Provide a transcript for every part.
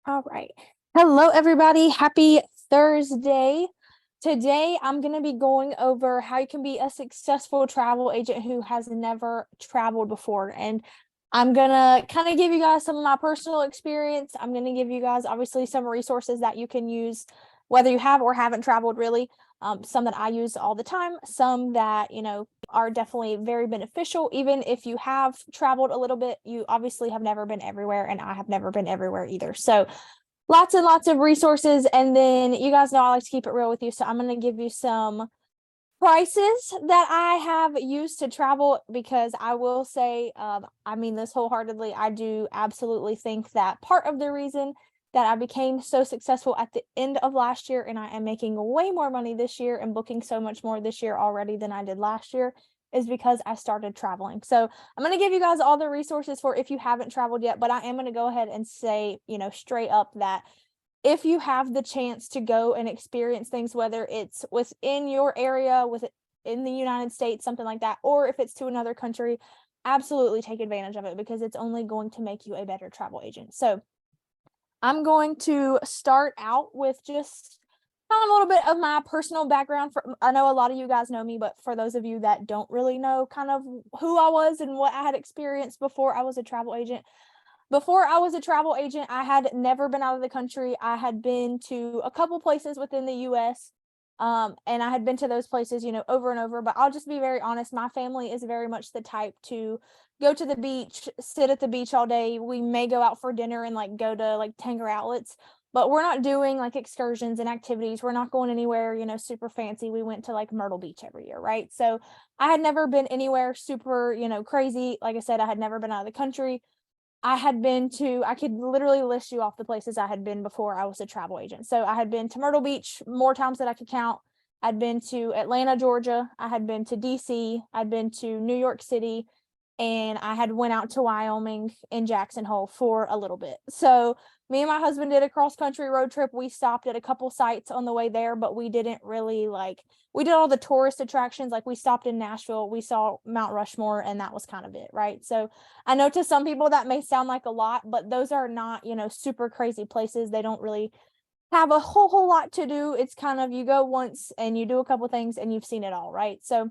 All right. Hello, everybody. Happy Thursday. Today, I'm going to be going over how you can be a successful travel agent who has never traveled before. And I'm going to kind of give you guys some of my personal experience. I'm going to give you guys, obviously, some resources that you can use, whether you have or haven't traveled, really. Some that I use all the time, some that, are definitely very beneficial. Even if you have traveled a little bit, you obviously have never been everywhere, and I have never been everywhere either. So, lots and lots of resources. And then you guys know I like to keep it real with you. So I'm going to give you some prices that I have used to travel, because I will say, I mean this wholeheartedly. I do absolutely think that part of the reason that I became so successful at the end of last year, and I am making way more money this year and booking so much more this year already than I did last year, is because I started traveling. So I'm going to give you guys all the resources for if you haven't traveled yet, but I am going to go ahead and say, straight up that if you have the chance to go and experience things, whether it's within your area, in the United States, something like that, or if it's to another country, absolutely take advantage of it, because it's only going to make you a better travel agent. So I'm going to start out with just kind of a little bit of my personal background. I know a lot of you guys know me, but for those of you that don't really know kind of who I was and what I had experienced before I was a travel agent. Before I was a travel agent, I had never been out of the country. I had been to a couple places within the US. And I had been to those places, over and over. But I'll just be very honest. My family is very much the type to go to the beach, sit at the beach all day. We may go out for dinner and like go to like Tanger outlets, but we're not doing like excursions and activities. We're not going anywhere, super fancy. We went to like Myrtle Beach every year, right? So I had never been anywhere super, crazy. Like I said, I had never been out of the country. I could literally list you off the places I had been before I was a travel agent. So I had been to Myrtle Beach more times than I could count. I'd been to Atlanta, Georgia. I had been to DC. I'd been to New York City, and I had went out to Wyoming in Jackson Hole for a little bit. So me and my husband did a cross country road trip. We stopped at a couple sites on the way there, but we didn't really we did all the tourist attractions. Like, we stopped in Nashville, we saw Mount Rushmore, and that was kind of it, right? So I know to some people that may sound like a lot, but those are not, super crazy places. They don't really have a whole lot to do. It's kind of, you go once and you do a couple things and you've seen it all, right? So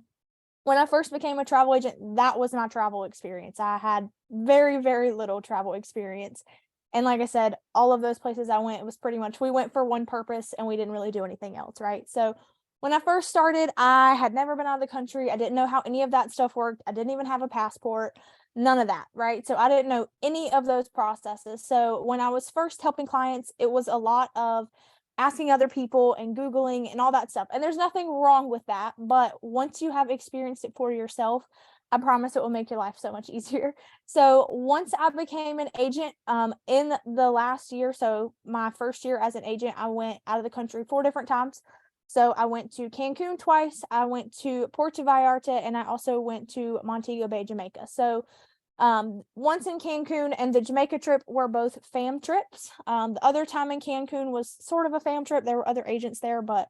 when I first became a travel agent, that was my travel experience. I had very, very little travel experience. And like I said, all of those places I went, it was pretty much, we went for one purpose and we didn't really do anything else, right? So when I first started, I had never been out of the country. I didn't know how any of that stuff worked. I didn't even have a passport, none of that, right? So I didn't know any of those processes. So when I was first helping clients, it was a lot of asking other people and Googling and all that stuff. And there's nothing wrong with that. But once you have experienced it for yourself, I promise it will make your life so much easier. So once I became an agent, in the last year, so my first year as an agent, I went out of the country 4 different times. So I went to Cancun twice, I went to Puerto Vallarta, and I also went to Montego Bay, Jamaica. So once in Cancun and the Jamaica trip were both fam trips. The other time in Cancun was sort of a fam trip. There were other agents there, but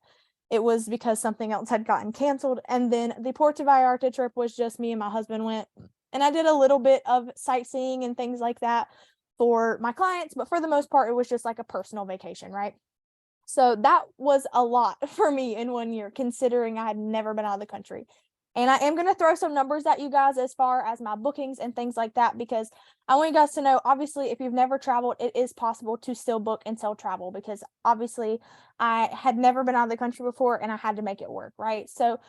it was because something else had gotten canceled. And then the Puerto Vallarta trip was just me and my husband went. And I did a little bit of sightseeing and things like that for my clients, but for the most part, it was just like a personal vacation, right? So that was a lot for me in one year, considering I had never been out of the country. And I am going to throw some numbers at you guys as far as my bookings and things like that, because I want you guys to know, obviously, if you've never traveled, it is possible to still book and sell travel, because obviously I had never been out of the country before and I had to make it work, right? So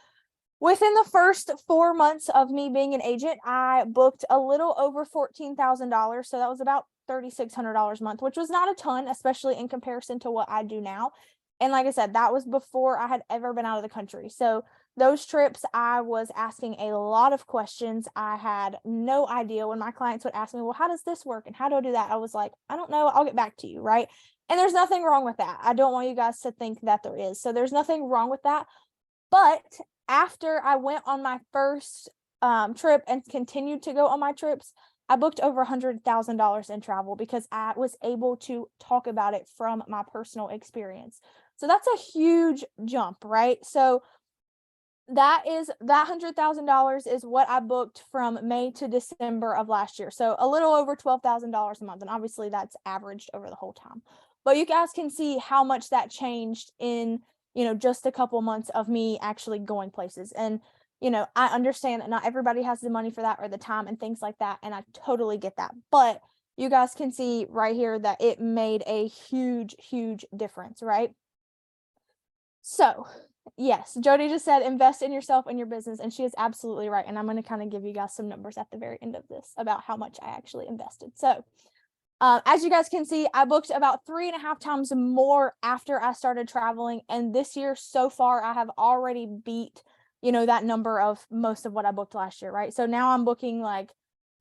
within the first 4 months of me being an agent, I booked a little over $14,000. So that was about $3,600 a month, which was not a ton, especially in comparison to what I do now. And like I said, that was before I had ever been out of the country. So those trips, I was asking a lot of questions. I had no idea. When my clients would ask me, well, how does this work? And how do I do that? I was like, I don't know. I'll get back to you. Right. And there's nothing wrong with that. I don't want you guys to think that there is. So there's nothing wrong with that. But after I went on my first trip and continued to go on my trips, I booked over $100,000 in travel, because I was able to talk about it from my personal experience. So that's a huge jump, right? So that $100,000 is what I booked from May to December of last year. So a little over $12,000 a month. And obviously that's averaged over the whole time. But you guys can see how much that changed in, just a couple months of me actually going places. And, I understand that not everybody has the money for that or the time and things like that. And I totally get that. But you guys can see right here that it made a huge, huge difference, right? So, yes, Jody just said invest in yourself and your business, and she is absolutely right. And I'm going to kind of give you guys some numbers at the very end of this about how much I actually invested. So, as you guys can see, I booked about 3.5 times more after I started traveling. And this year so far, I have already beat, that number of most of what I booked last year, right? So now I'm booking like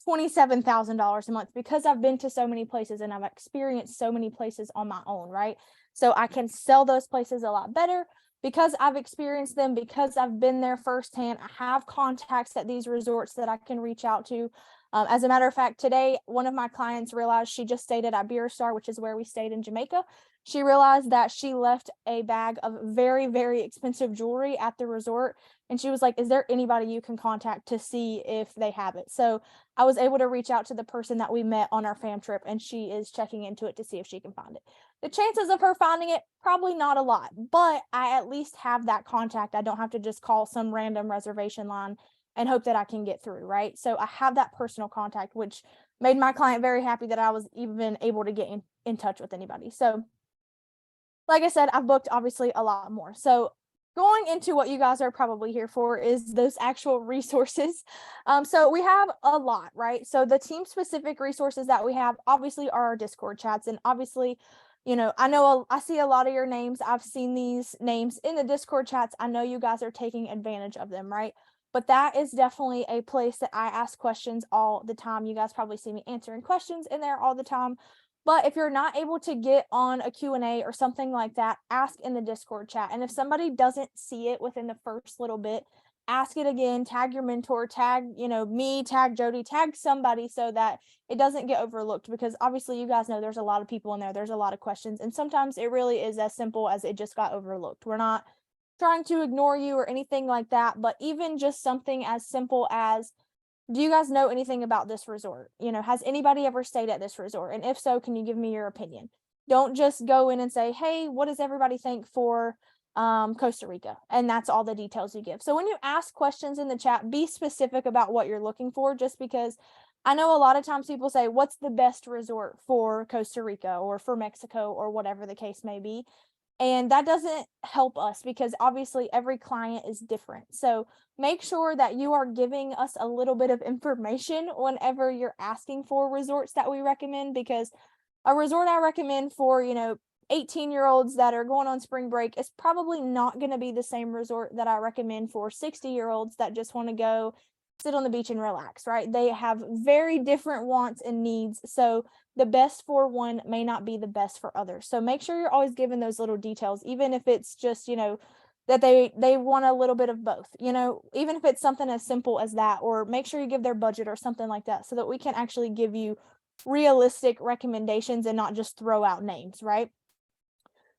$27,000 a month because I've been to so many places and I've experienced so many places on my own, right? So I can sell those places a lot better because I've experienced them, because I've been there firsthand. I have contacts at these resorts that I can reach out to. As a matter of fact, today, one of my clients realized she just stayed at Iberostar, which is where we stayed in Jamaica. She realized that she left a bag of very, very expensive jewelry at the resort. And she was like, is there anybody you can contact to see if they have it? So I was able to reach out to the person that we met on our fam trip, and she is checking into it to see if she can find it. The chances of her finding it, probably not a lot, but I at least have that contact. I don't have to just call some random reservation line and hope that I can get through, right? So I have that personal contact, which made my client very happy that I was even able to get in touch with anybody. So like I said, I've booked obviously a lot more. So going into what you guys are probably here for is those actual resources. So we have a lot, right? So the team specific resources that we have obviously are our Discord chats. And obviously, I see a lot of your names. I've seen these names in the Discord chats. I know you guys are taking advantage of them, right? But that is definitely a place that I ask questions all the time. You guys probably see me answering questions in there all the time. But if you're not able to get on a Q&A or something like that, ask in the Discord chat. And if somebody doesn't see it within the first little bit, ask it again, tag your mentor, tag, me, tag Jody, tag somebody so that it doesn't get overlooked, because obviously you guys know there's a lot of people in there. There's a lot of questions. And sometimes it really is as simple as it just got overlooked. We're not trying to ignore you or anything like that, but even just something as simple as, do you guys know anything about this resort? Has anybody ever stayed at this resort? And if so, can you give me your opinion? Don't just go in and say, hey, what does everybody think for Costa Rica? And that's all the details you give. So when you ask questions in the chat, be specific about what you're looking for, just because I know a lot of times people say, what's the best resort for Costa Rica or for Mexico or whatever the case may be. And that doesn't help us because obviously every client is different. So make sure that you are giving us a little bit of information whenever you're asking for resorts that we recommend, because a resort I recommend for, 18-year-olds that are going on spring break is probably not going to be the same resort that I recommend for 60-year-olds that just want to go sit on the beach and relax, right? They have very different wants and needs. So the best for one may not be the best for others. So make sure you're always giving those little details, even if it's just, that they want a little bit of both, even if it's something as simple as that, or make sure you give their budget or something like that so that we can actually give you realistic recommendations and not just throw out names, right?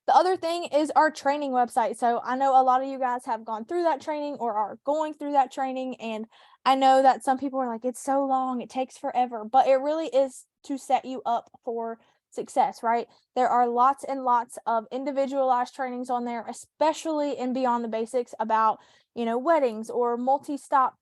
The other thing is our training website. So I know a lot of you guys have gone through that training or are going through that training. And I know that some people are like, it's so long, it takes forever, but it really is to set you up for success, right? There are lots and lots of individualized trainings on there, especially in Beyond the Basics about, weddings or multi-stop,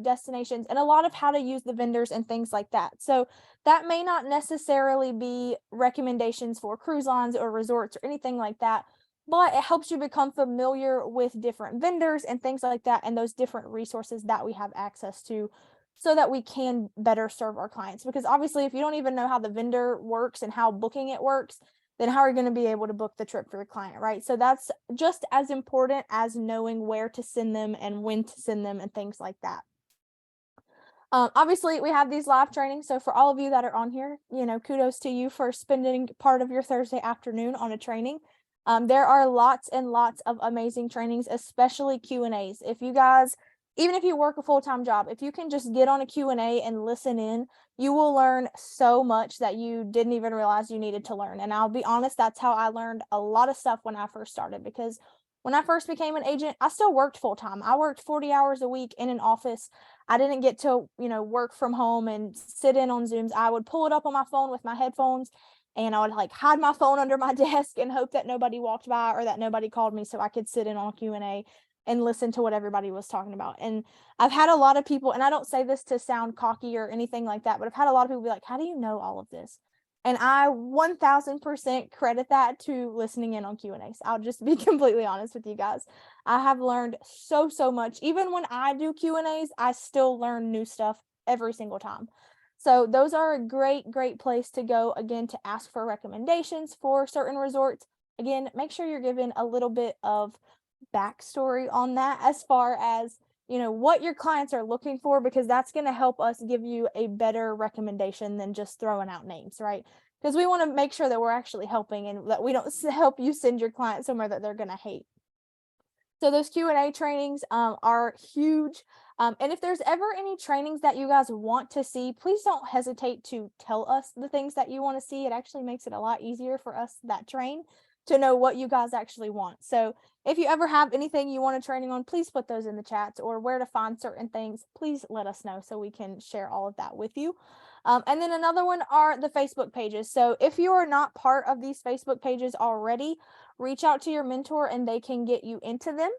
destinations, and a lot of how to use the vendors and things like that. So that may not necessarily be recommendations for cruise lines or resorts or anything like that, but it helps you become familiar with different vendors and things like that, and those different resources that we have access to so that we can better serve our clients. Because obviously, if you don't even know how the vendor works and how booking it works, then how are you going to be able to book the trip for your client, right? So that's just as important as knowing where to send them and when to send them and things like that. Obviously, we have these live trainings. So for all of you that are on here, kudos to you for spending part of your Thursday afternoon on a training. There are lots and lots of amazing trainings, especially Q&As. If you guys, even if you work a full-time job, if you can just get on a Q&A and listen in, you will learn so much that you didn't even realize you needed to learn. And I'll be honest, that's how I learned a lot of stuff when I first started, because when I first became an agent, I still worked full time. I worked 40 hours a week in an office. I didn't get to, work from home and sit in on Zooms. I would pull it up on my phone with my headphones, and I would like hide my phone under my desk and hope that nobody walked by or that nobody called me so I could sit in on Q&A and listen to what everybody was talking about. And I've had a lot of people, and I don't say this to sound cocky or anything like that, but I've had a lot of people be like, how do you know all of this? And I 1000% credit that to listening in on Q&As. I'll just be completely honest with you guys. I have learned so much. Even when I do Q&As, I still learn new stuff every single time. So those are a great place to go, again, to ask for recommendations for certain resorts. Again, make sure you're given a little bit of backstory on that as far as what your clients are looking for, because that's going to help us give you a better recommendation than just throwing out names, right? Because we want to make sure that we're actually helping and that we don't help you send your client somewhere that they're going to hate. So those Q&A trainings are huge. And if there's ever any trainings that you guys want to see, please don't hesitate to tell us the things that you want to see. It actually makes it a lot easier for us that train to know what you guys actually want. So if you ever have anything you want a training on, please put those in the chats, or where to find certain things, please let us know so we can share all of that with you. And then another one are the Facebook pages. So if you are not part of these Facebook pages already, reach out to your mentor and they can get you into them.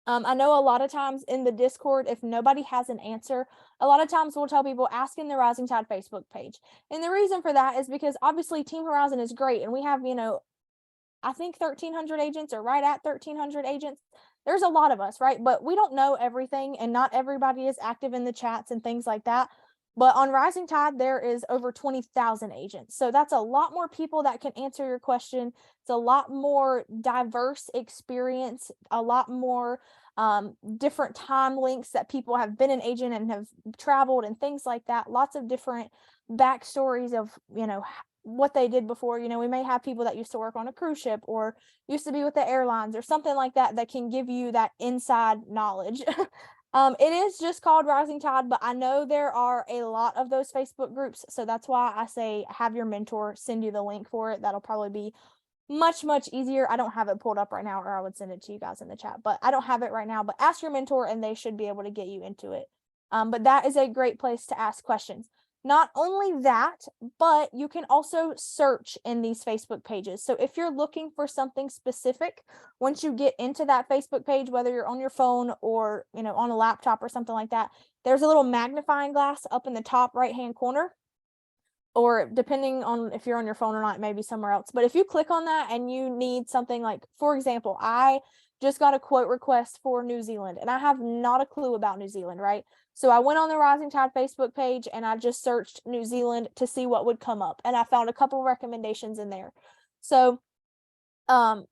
I know a lot of times in the Discord, if nobody has an answer, a lot of times we'll tell people ask in the Rising Tide Facebook page. And the reason for that is because obviously Team Horizon is great, and we have, I think 1,300 agents, or right at 1,300 agents. There's a lot of us, right? But we don't know everything, and not everybody is active in the chats and things like that. But on Rising Tide, there is over 20,000 agents. So that's a lot more people that can answer your question. It's a lot more diverse experience, a lot more different time links that people have been an agent and have traveled and things like that. Lots of different backstories of, what they did before. We may have people that used to work on a cruise ship or used to be with the airlines or something like that, that can give you that inside knowledge. It is just called Rising Tide, but I know there are a lot of those Facebook groups. So that's why I say have your mentor send you the link for it. That'll probably be much easier. I don't have it pulled up right now, or I would send it to you guys in the chat, but I don't have it right now. But ask your mentor and they should be able to get you into it. But that is a great place to ask questions. Not only that, but you can also search in these Facebook pages. So if you're looking for something specific, once you get into that Facebook page, whether you're on your phone or, on a laptop or something like that, there's a little magnifying glass up in the top right-hand corner, or depending on if you're on your phone or not, maybe somewhere else. But if you click on that and you need something, like, for example, I just got a quote request for New Zealand, and I have not a clue about New Zealand, right? So I went on the Rising Tide Facebook page and I just searched New Zealand to see what would come up, and I found a couple recommendations in there. So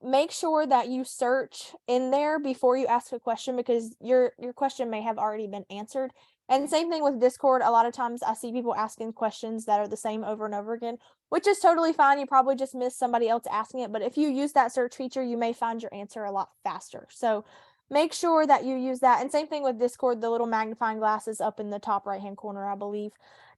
make sure that you search in there before you ask a question, because your question may have already been answered. And same thing with Discord. A lot of times I see people asking questions that are the same over and over again, which is totally fine. You probably just missed somebody else asking it. But if you use that search feature, you may find your answer a lot faster. So make sure that you use that. And same thing with Discord, the little magnifying glass is up in the top right-hand corner, I believe.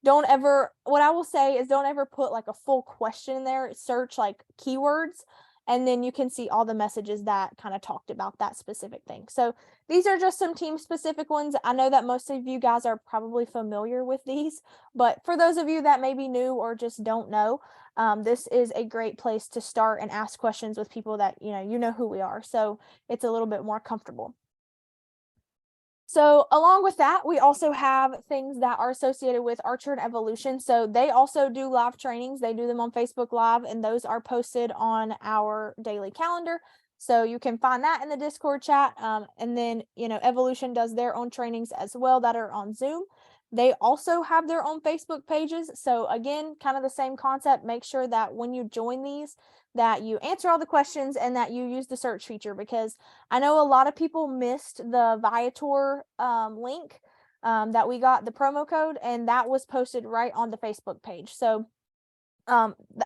What I will say is don't ever put like a full question in there. Search like keywords, and then you can see all the messages that kind of talked about that specific thing. So these are just some team specific ones. I know that most of you guys are probably familiar with these, but for those of you that may be new or just don't know, this is a great place to start and ask questions with people that, you know who we are. So it's a little bit more comfortable. So along with that, we also have things that are associated with Archer and Evolution. So they also do live trainings. They do them on Facebook Live, and those are posted on our daily calendar. So you can find that in the Discord chat. And then, Evolution does their own trainings as well that are on Zoom. They also have their own Facebook pages. So again, kind of the same concept. Make sure that when you join these, that you answer all the questions and that you use the search feature, because I know a lot of people missed the Viator link that we got, the promo code, and that was posted right on the Facebook page. So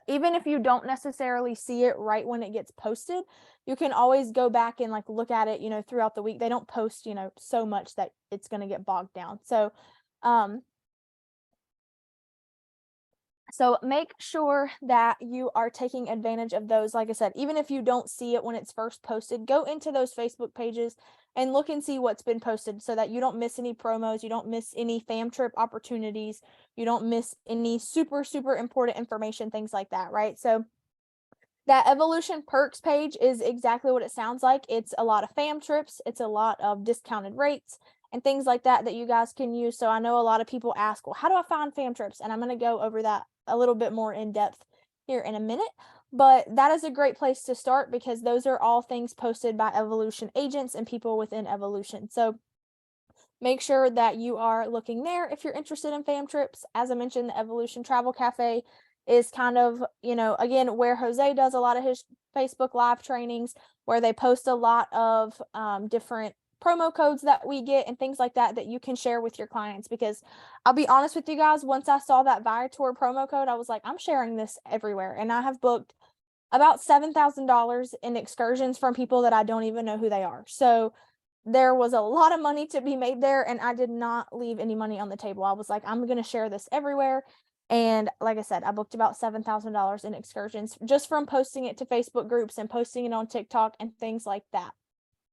even if you don't necessarily see it right when it gets posted, you can always go back and like look at it, throughout the week. They don't post, so much that it's going to get bogged down. So So make sure that you are taking advantage of those. Like I said, even if you don't see it when it's first posted, go into those Facebook pages and look and see what's been posted so that you don't miss any promos, you don't miss any fam trip opportunities, you don't miss any super, super important information, things like that, right? So that Evolution Perks page is exactly what it sounds like. It's a lot of fam trips, it's a lot of discounted rates and things like that that you guys can use. So I know a lot of people ask, well, how do I find fam trips? And I'm going to go over that a little bit more in depth here in a minute. But that is a great place to start because those are all things posted by Evolution agents and people within Evolution. So make sure that you are looking there if you're interested in fam trips. As I mentioned, the Evolution Travel Cafe is kind of, again, where Jose does a lot of his Facebook live trainings, where they post a lot of different promo codes that we get and things like that that you can share with your clients. Because I'll be honest with you guys, once I saw that Viator promo code, I was like, I'm sharing this everywhere. And I have booked about $7,000 in excursions from people that I don't even know who they are. So there was a lot of money to be made there, and I did not leave any money on the table. I was like, I'm going to share this everywhere. And like I said, I booked about $7,000 in excursions just from posting it to Facebook groups and posting it on TikTok and things like that.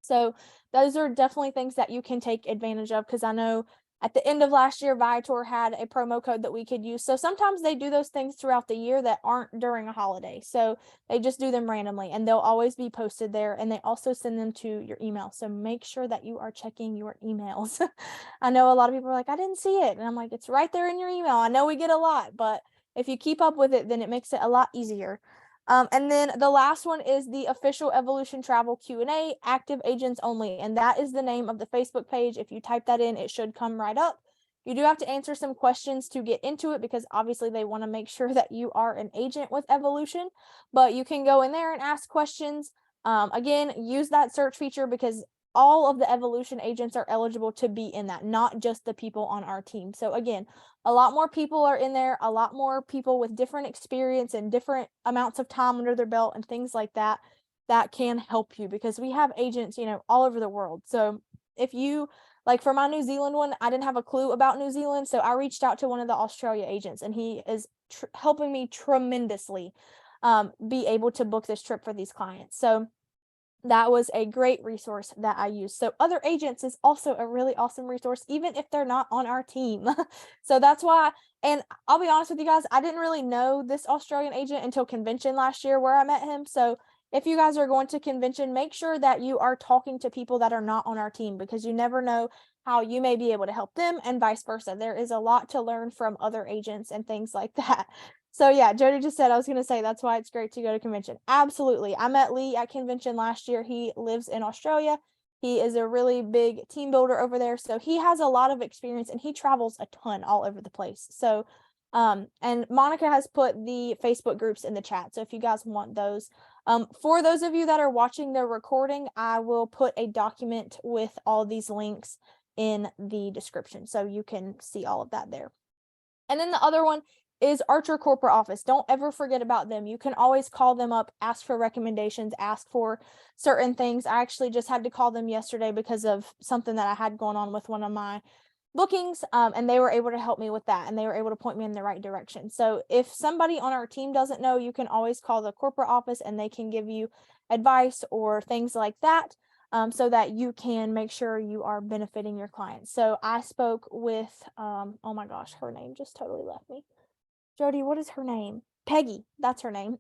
So those are definitely things that you can take advantage of, because I know at the end of last year, Viator had a promo code that we could use. So sometimes they do those things throughout the year that aren't during a holiday. So they just do them randomly and they'll always be posted there, and they also send them to your email. So make sure that you are checking your emails. I know a lot of people are like, I didn't see it. And I'm like, it's right there in your email. I know we get a lot, but if you keep up with it, then it makes it a lot easier. And then the last one is the official Evolution Travel Q&A, active agents only. And that is the name of the Facebook page. If you type that in, it should come right up. You do have to answer some questions to get into it because obviously they want to make sure that you are an agent with Evolution, but you can go in there and ask questions. Again, use that search feature because all of the Evolution agents are eligible to be in that, not just the people on our team. So again, a lot more people are in there, a lot more people with different experience and different amounts of time under their belt and things like that, that can help you because we have agents, all over the world. So if you, like for my New Zealand one, I didn't have a clue about New Zealand. So I reached out to one of the Australia agents and he is helping me tremendously be able to book this trip for these clients. So that was a great resource that I used. So other agents is also a really awesome resource, even if they're not on our team. So that's why, and I'll be honest with you guys, I didn't really know this Australian agent until convention last year where I met him. So if you guys are going to convention, make sure that you are talking to people that are not on our team because you never know how you may be able to help them and vice versa. There is a lot to learn from other agents and things like that. So yeah, Jody just said, I was going to say, that's why it's great to go to convention. Absolutely. I met Lee at convention last year. He lives in Australia. He is a really big team builder over there. So he has a lot of experience and he travels a ton all over the place. So, and Monica has put the Facebook groups in the chat. So if you guys want those, for those of you that are watching the recording, I will put a document with all these links in the description. So you can see all of that there. And then the other one is Archer Corporate Office. Don't ever forget about them. You can always call them up, ask for recommendations, ask for certain things. I actually just had to call them yesterday because of something that I had going on with one of my bookings, and they were able to help me with that, and they were able to point me in the right direction. So if somebody on our team doesn't know, you can always call the corporate office and they can give you advice or things like that. So that you can make sure you are benefiting your clients. So I spoke with, oh my gosh, her name just totally left me. Jody, what is her name? Peggy, that's her name.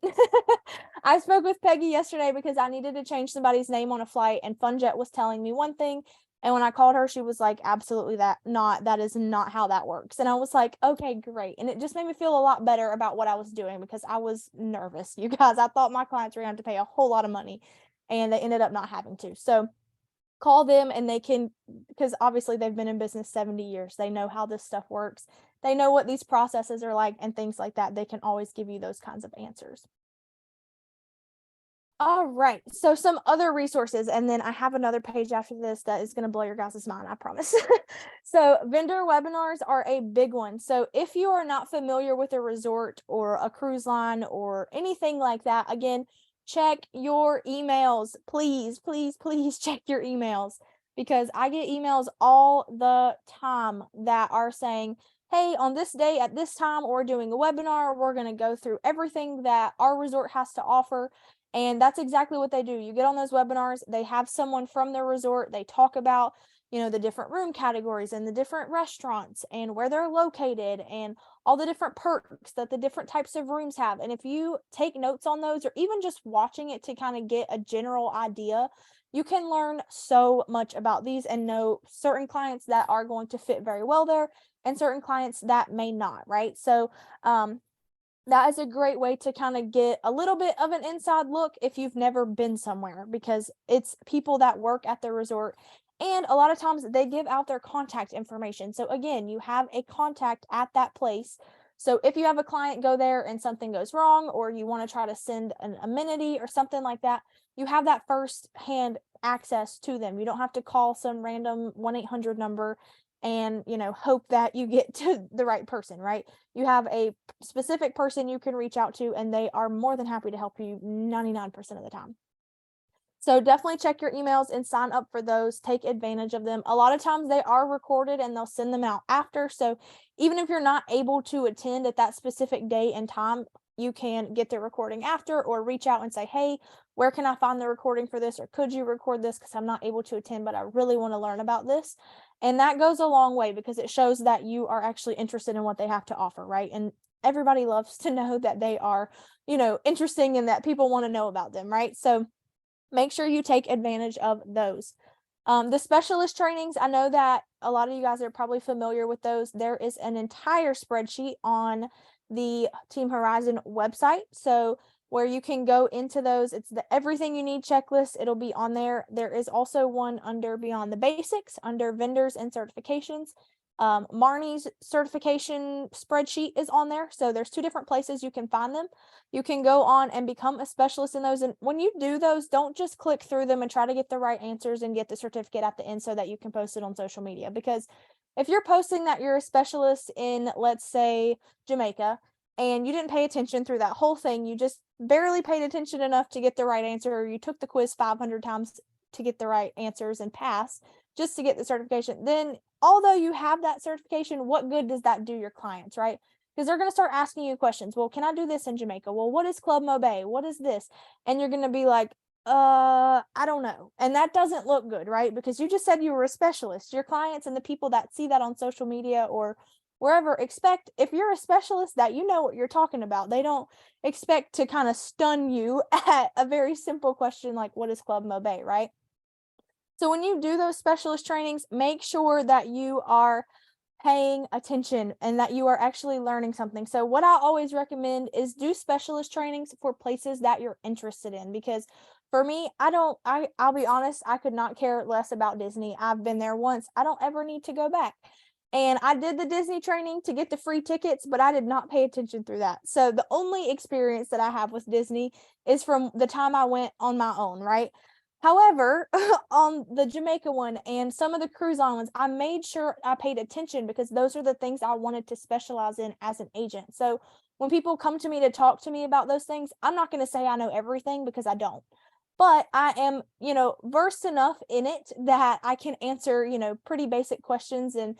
I spoke with Peggy yesterday because I needed to change somebody's name on a flight and FunJet was telling me one thing. And when I called her, she was like, absolutely that is not how that works. And I was like, okay, great. And it just made me feel a lot better about what I was doing because I was nervous, you guys. I thought my clients were going to have to pay a whole lot of money and they ended up not having to. So call them and they can, because obviously they've been in business 70 years. They know how this stuff works. They know what these processes are like and things like that. They can always give you those kinds of answers. All right. So some other resources, and then I have another page after this that is going to blow your guys' mind, I promise. So vendor webinars are a big one. So if you are not familiar with a resort or a cruise line or anything like that, again, check your emails. Please, please, please check your emails because I get emails all the time that are saying, hey, on this day at this time, we're doing a webinar. We're going to go through everything that our resort has to offer. And that's exactly what they do. You get on those webinars, they have someone from their resort, they talk about, the different room categories and the different restaurants and where they're located and all the different perks that the different types of rooms have. And if you take notes on those, or even just watching it to kind of get a general idea, you can learn so much about these and know certain clients that are going to fit very well there and certain clients that may not, right? So that is a great way to kind of get a little bit of an inside look if you've never been somewhere, because it's people that work at the resort, and a lot of times they give out their contact information. So again, you have a contact at that place. So if you have a client go there and something goes wrong, or you want to try to send an amenity or something like that, you have that first hand access to them. You don't have to call some random 1-800 number and hope that you get to the right person, right? You have a specific person you can reach out to, and they are more than happy to help you 99% of the time. So definitely check your emails and sign up for those. Take advantage of them. A lot of times they are recorded and they'll send them out after. So even if you're not able to attend at that specific day and time, you can get the recording after, or reach out and say, hey, where can I find the recording for this? Or could you record this? Because I'm not able to attend, but I really want to learn about this. And that goes a long way, because it shows that you are actually interested in what they have to offer, right? And everybody loves to know that they are, interesting and that people want to know about them, right? So make sure you take advantage of those. The specialist trainings, I know that a lot of you guys are probably familiar with those. There is an entire spreadsheet on the Team Horizon website. So where you can go into those, it's the everything you need checklist. It'll be on there. There is also one under Beyond the Basics, under vendors and certifications. Marnie's certification spreadsheet is on there. So there's 2 different places you can find them. You can go on and become a specialist in those. And when you do those, don't just click through them and try to get the right answers and get the certificate at the end so that you can post it on social media. Because if you're posting that you're a specialist in, let's say, Jamaica, and you didn't pay attention through that whole thing, you just barely paid attention enough to get the right answer, or you took the quiz 500 times to get the right answers and pass just to get the certification, then although you have that certification, what good does that do your clients, right? Because they're going to start asking you questions. Well, can I do this in Jamaica? Well, what is Club Mobe? What is this? And you're going to be like, I don't know. And that doesn't look good, right? Because you just said you were a specialist. Your clients and the people that see that on social media or wherever expect, if you're a specialist, that you know what you're talking about. They don't expect to kind of stun you at a very simple question like, what is Club Mobe, right? So when you do those specialist trainings, make sure that you are paying attention and that you are actually learning something. So what I always recommend is do specialist trainings for places that you're interested in, because for me, I'll be honest, I could not care less about Disney. I've been there once. I don't ever need to go back. And I did the Disney training to get the free tickets, but I did not pay attention through that. So the only experience that I have with Disney is from the time I went on my own, right? However, on the Jamaica one and some of the cruise islands, I made sure I paid attention, because those are the things I wanted to specialize in as an agent. So when people come to me to talk to me about those things, I'm not going to say I know everything, because I don't. But I am, versed enough in it that I can answer, pretty basic questions and,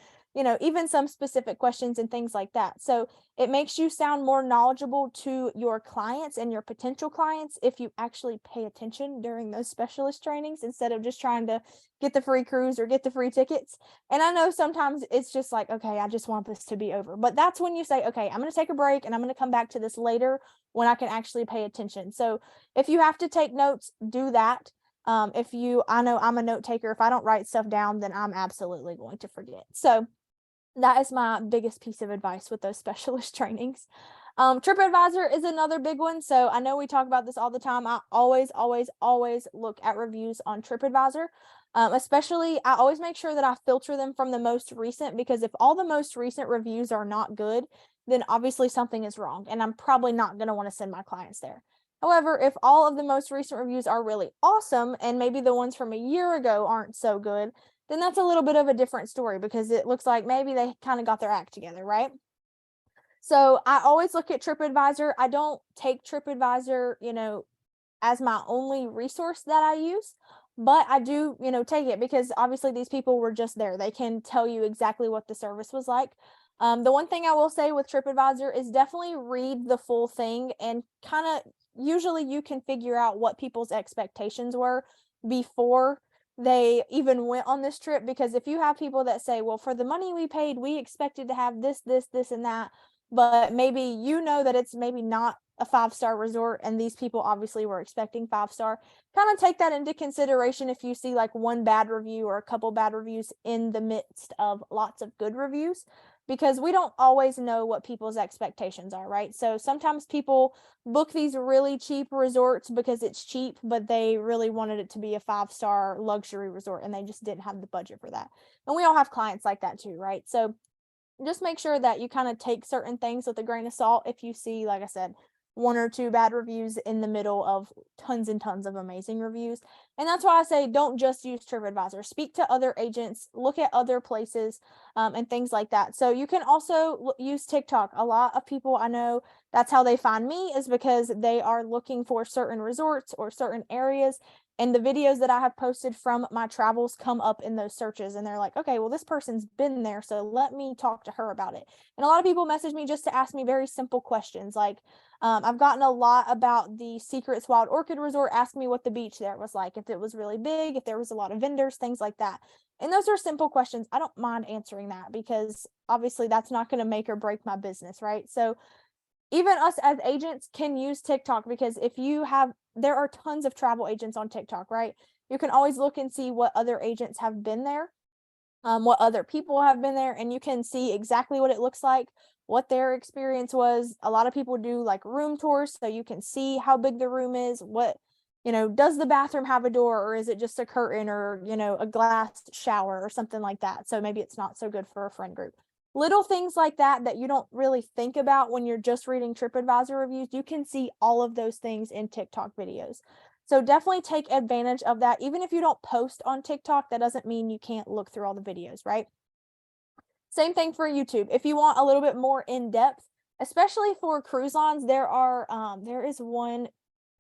even some specific questions and things like that. So it makes you sound more knowledgeable to your clients and your potential clients if you actually pay attention during those specialist trainings, instead of just trying to get the free cruise or get the free tickets. And I know sometimes it's just like, okay, I just want this to be over. But that's when you say, okay, I'm going to take a break and I'm going to come back to this later when I can actually pay attention. So if you have to take notes, do that. I know I'm a note taker. If I don't write stuff down, then I'm absolutely going to forget. So that is my biggest piece of advice with those specialist trainings. TripAdvisor is another big one. So I know we talk about this all the time. I always look at reviews on TripAdvisor. Especially, I always make sure that I filter them from the most recent, because if all the most recent reviews are not good, then obviously something is wrong, and I'm probably not going to want to send my clients there. However, if all of the most recent reviews are really awesome, and maybe the ones from a year ago aren't so good, then that's a little bit of a different story, because it looks like maybe they kind of got their act together, right? So I always look at TripAdvisor. I don't take TripAdvisor, as my only resource that I use, but I do, take it, because obviously these people were just there. They can tell you exactly what the service was like. The one thing I will say with TripAdvisor is definitely read the full thing and kind of usually you can figure out what people's expectations were before they even went on this trip. Because if you have people that say, well, for the money we paid, we expected to have this, and that, but maybe you know that it's maybe not a 5-star resort and these people obviously were expecting 5-star, kind of take that into consideration if you see like one bad review or a couple bad reviews in the midst of lots of good reviews, because we don't always know what people's expectations are, right? So sometimes people book these really cheap resorts because it's cheap, but they really wanted it to be a 5-star luxury resort and they just didn't have the budget for that. And we all have clients like that too, right? So just make sure that you kind of take certain things with a grain of salt if you see, like I said, 1 or 2 bad reviews in the middle of tons and tons of amazing reviews. And that's why I say don't just use TripAdvisor. Speak to other agents, look at other places, and things like that. So you can also use TikTok. A lot of people I know, that's how they find me, is because they are looking for certain resorts or certain areas. And the videos that I have posted from my travels come up in those searches and they're like, okay, well, this person's been there, so let me talk to her about it. And a lot of people message me just to ask me very simple questions. Like, I've gotten a lot about the Secrets Wild Orchid Resort. Ask me what the beach there was like, if it was really big, if there was a lot of vendors, things like that. And those are simple questions. I don't mind answering that because obviously that's not going to make or break my business, right? So even us as agents can use TikTok, because if you have, there are tons of travel agents on TikTok, right? You can always look and see what other agents have been there, what other people have been there, and you can see exactly what it looks like, what their experience was. A lot of people do like room tours, so you can see how big the room is, what, does the bathroom have a door or is it just a curtain or, a glass shower or something like that. So maybe it's not so good for a friend group. Little things like that that you don't really think about when you're just reading TripAdvisor reviews. You can see all of those things in TikTok videos. So definitely take advantage of that. Even if you don't post on TikTok, that doesn't mean you can't look through all the videos, right? Same thing for YouTube. If you want a little bit more in depth, especially for cruise lines, there is one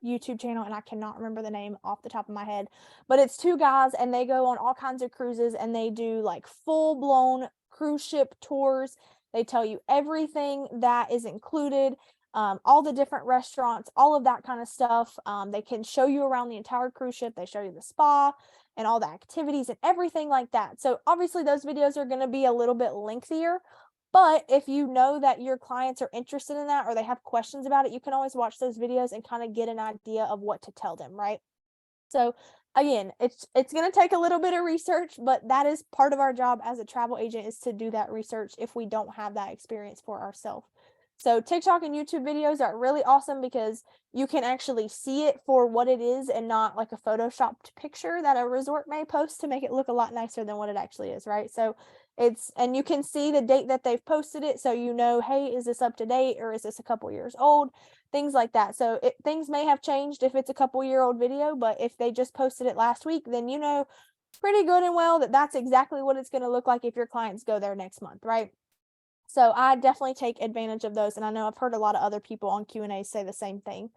YouTube channel and I cannot remember the name off the top of my head, but it's 2 guys and they go on all kinds of cruises and they do like full-blown cruise ship tours. They tell you everything that is included, all the different restaurants, all of that kind of stuff. They can show you around the entire cruise ship. They show you the spa and all the activities and everything like that. So obviously those videos are going to be a little bit lengthier, but if you know that your clients are interested in that or they have questions about it, you can always watch those videos and kind of get an idea of what to tell them, right? So again, it's going to take a little bit of research, but that is part of our job as a travel agent, is to do that research if we don't have that experience for ourselves. So TikTok and YouTube videos are really awesome because you can actually see it for what it is and not like a photoshopped picture that a resort may post to make it look a lot nicer than what it actually is, right? So and you can see the date that they've posted it, so hey, is this up to date or is this a couple years old? Things like that. So things may have changed if it's a couple-year-old video, but if they just posted it last week, then pretty good and well that that's exactly what it's going to look like if your clients go there next month, right? So I definitely take advantage of those, and I know I've heard a lot of other people on Q&A say the same thing.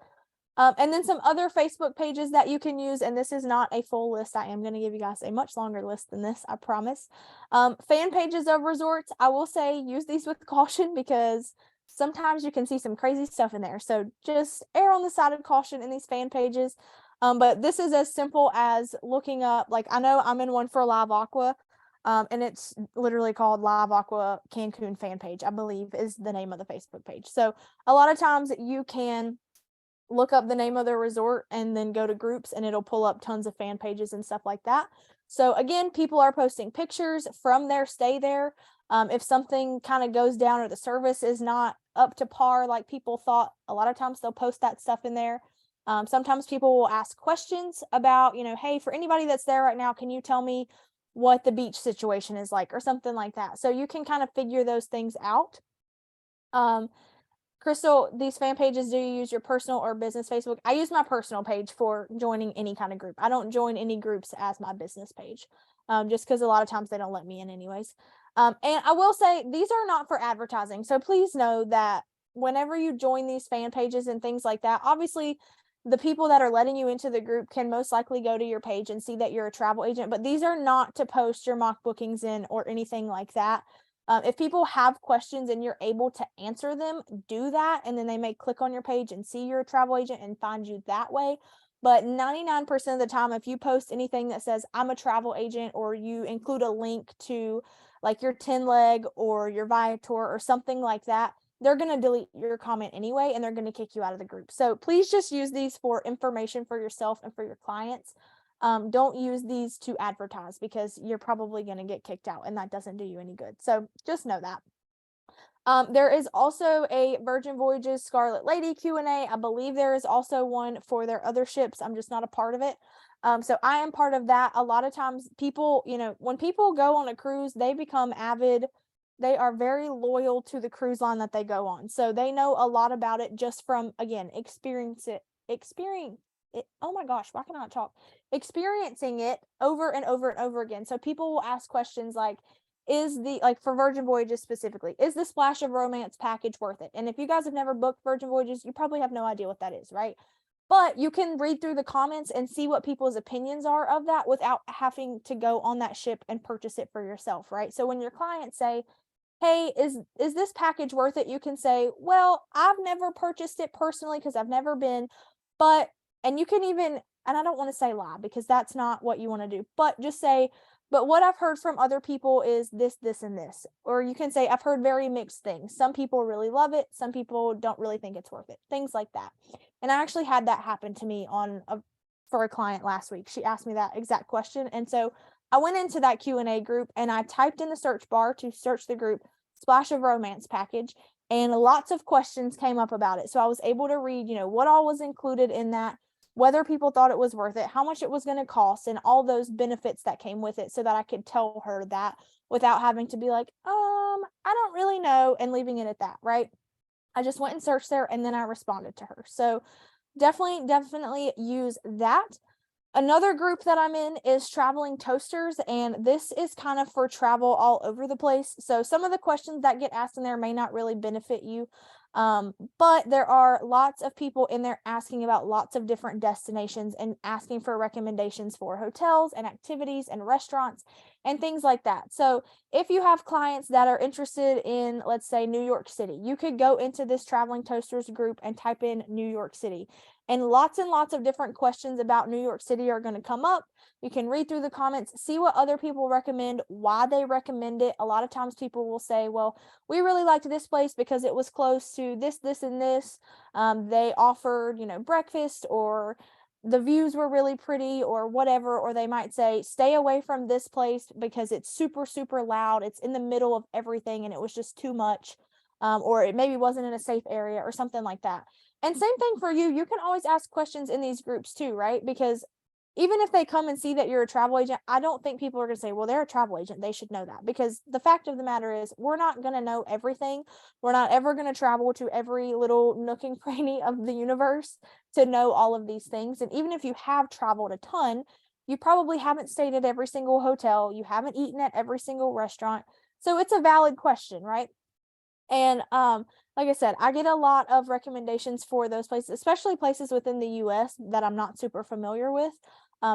And then some other Facebook pages that you can use, and this is not a full list. I am going to give you guys a much longer list than this, I promise. Fan pages of resorts, I will say use these with caution because sometimes you can see some crazy stuff in there. So just err on the side of caution in these fan pages. But this is as simple as looking up, like I know I'm in one for Live Aqua. And it's literally called Live Aqua Cancun fan page, I believe is the name of the Facebook page. So a lot of times you can look up the name of the resort and then go to groups and it'll pull up tons of fan pages and stuff like that. So again, people are posting pictures from their stay there. If something kind of goes down or the service is not up to par like people thought, a lot of times they'll post that stuff in there. Sometimes people will ask questions about, hey, for anybody that's there right now, can you tell me what the beach situation is like or something like that. So you can kind of figure those things out. Crystal, these fan pages, do you use your personal or business Facebook? I use my personal page for joining any kind of group. I don't join any groups as my business page, just because a lot of times they don't let me in anyways. And I will say these are not for advertising. So please know that whenever you join these fan pages and things like that, obviously the people that are letting you into the group can most likely go to your page and see that you're a travel agent, but these are not to post your mock bookings in or anything like that. If people have questions and you're able to answer them, do that. And then they may click on your page and see you're a travel agent and find you that way. But 99% of the time, if you post anything that says I'm a travel agent, or you include a link to like your 10 leg or your Viator or something like that, they're going to delete your comment anyway, and they're going to kick you out of the group. So please just use these for information for yourself and for your clients. Don't use these to advertise, because you're probably going to get kicked out, and that doesn't do you any good. So just know that. There is also a Virgin Voyages Scarlet Lady Q&A. I believe there is also one for their other ships. I'm just not a part of it. So I am part of that. A lot of times people, when people go on a cruise, they become avid. They are very loyal to the cruise line that they go on. So they know a lot about it just from, again, experience it. Oh my gosh, why can I not talk? Experiencing it over and over and over again. So people will ask questions like, for Virgin Voyages specifically, is the Splash of Romance package worth it? And if you guys have never booked Virgin Voyages, you probably have no idea what that is, right? But you can read through the comments and see what people's opinions are of that without having to go on that ship and purchase it for yourself, right? So when your clients say, hey, is this package worth it? You can say, well, I've never purchased it personally because I've never been, and you can even, and I don't want to say lie because that's not what you want to do, but just say, but what I've heard from other people is this, this, and this. Or you can say, I've heard very mixed things. Some people really love it. Some people don't really think it's worth it. Things like that. And I actually had that happen to me for a client last week. She asked me that exact question. And so I went into that Q&A group and I typed in the search bar to search the group Splash of Romance package, and lots of questions came up about it. So I was able to read, what all was included in that, whether people thought it was worth it, how much it was going to cost, and all those benefits that came with it, so that I could tell her that without having to be like, I don't really know, and leaving it at that, right? I just went and searched there, and then I responded to her. So definitely use that. Another group that I'm in is Traveling Toasters, and this is kind of for travel all over the place. So some of the questions that get asked in there may not really benefit you, but there are lots of people in there asking about lots of different destinations and asking for recommendations for hotels and activities and restaurants and things like that. So if you have clients that are interested in, let's say, New York City, you could go into this Traveling Toasters group and type in New York City. And lots of different questions about New York City are going to come up. You can read through the comments, see what other people recommend, why they recommend it. A lot of times people will say, well, we really liked this place because it was close to this, this, and this. They offered, breakfast, or the views were really pretty, or whatever. Or they might say, stay away from this place because it's super, super loud. It's in the middle of everything and it was just too much. Or it maybe wasn't in a safe area or something like that. And same thing for you. You can always ask questions in these groups too, right? Because even if they come and see that you're a travel agent, I don't think people are going to say, well, they're a travel agent, they should know that. Because the fact of the matter is, we're not going to know everything. We're not ever going to travel to every little nook and cranny of the universe to know all of these things. And even if you have traveled a ton, you probably haven't stayed at every single hotel. You haven't eaten at every single restaurant. So it's a valid question, right? And like I said, I get a lot of recommendations for those places, especially places within the US that I'm not super familiar with.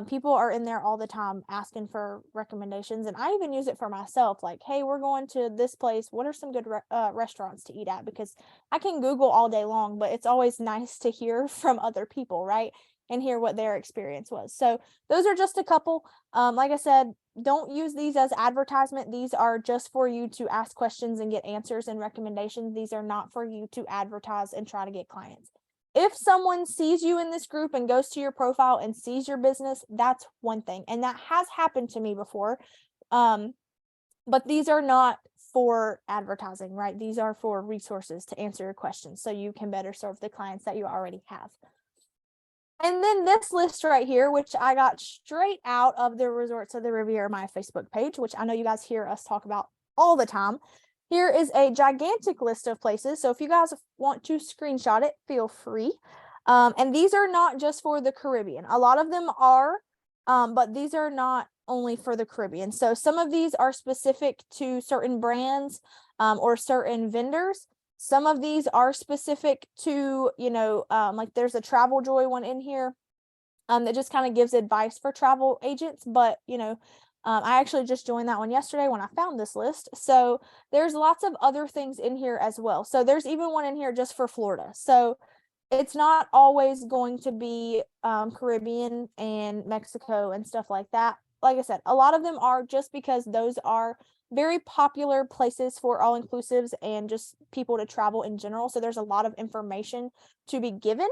People are in there all the time asking for recommendations, and I even use it for myself. Like, hey, we're going to this place. What are some good restaurants to eat at? Because I can Google all day long, but it's always nice to hear from other people, right? And hear what their experience was. So those are just a couple. Like I said, don't use these as advertisement. These are just for you to ask questions and get answers and recommendations. These are not for you to advertise and try to get clients. If someone sees you in this group and goes to your profile and sees your business, that's one thing. And that has happened to me before. But these are not for advertising, right? These are for resources to answer your questions so you can better serve the clients that you already have. And then this list right here, which I got straight out of the Resorts of the Riviera, my Facebook page, which I know you guys hear us talk about all the time. Here is a gigantic list of places. So if you guys want to screenshot it, feel free. And these are not just for the Caribbean. A lot of them are, but these are not only for the Caribbean. So some of these are specific to certain brands or certain vendors. Some of these are specific to, like there's a Travel Joy one in here that just kind of gives advice for travel agents. But, I actually just joined that one yesterday when I found this list. So there's lots of other things in here as well. So there's even one in here just for Florida. So it's not always going to be Caribbean and Mexico and stuff like that. Like I said, a lot of them are just because those are very popular places for all inclusives and just people to travel in general. So there's a lot of information to be given.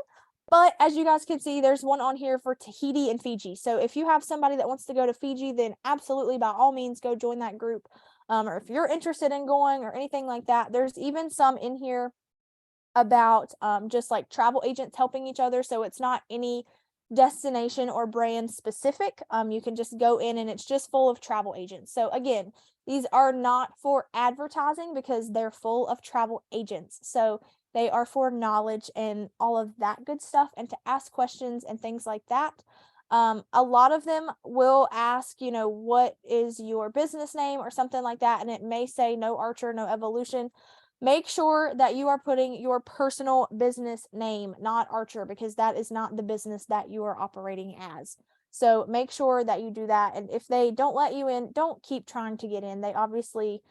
But as you guys can see, there's one on here for Tahiti and Fiji. So if you have somebody that wants to go to Fiji, then absolutely by all means go join that group. Or if you're interested in going or anything like that, there's even some in here about just like travel agents helping each other. So it's not any destination or brand specific. You can just go in and it's just full of travel agents. So again, these are not for advertising because they're full of travel agents. So they are for knowledge and all of that good stuff and to ask questions and things like that. A lot of them will ask, you know, what is your business name or something like that. And it may say no Archer, no Evolution. Make sure that you are putting your personal business name, not Archer, because that is not the business that you are operating as. So make sure that you do that. And if they don't let you in, don't keep trying to get in. They obviously,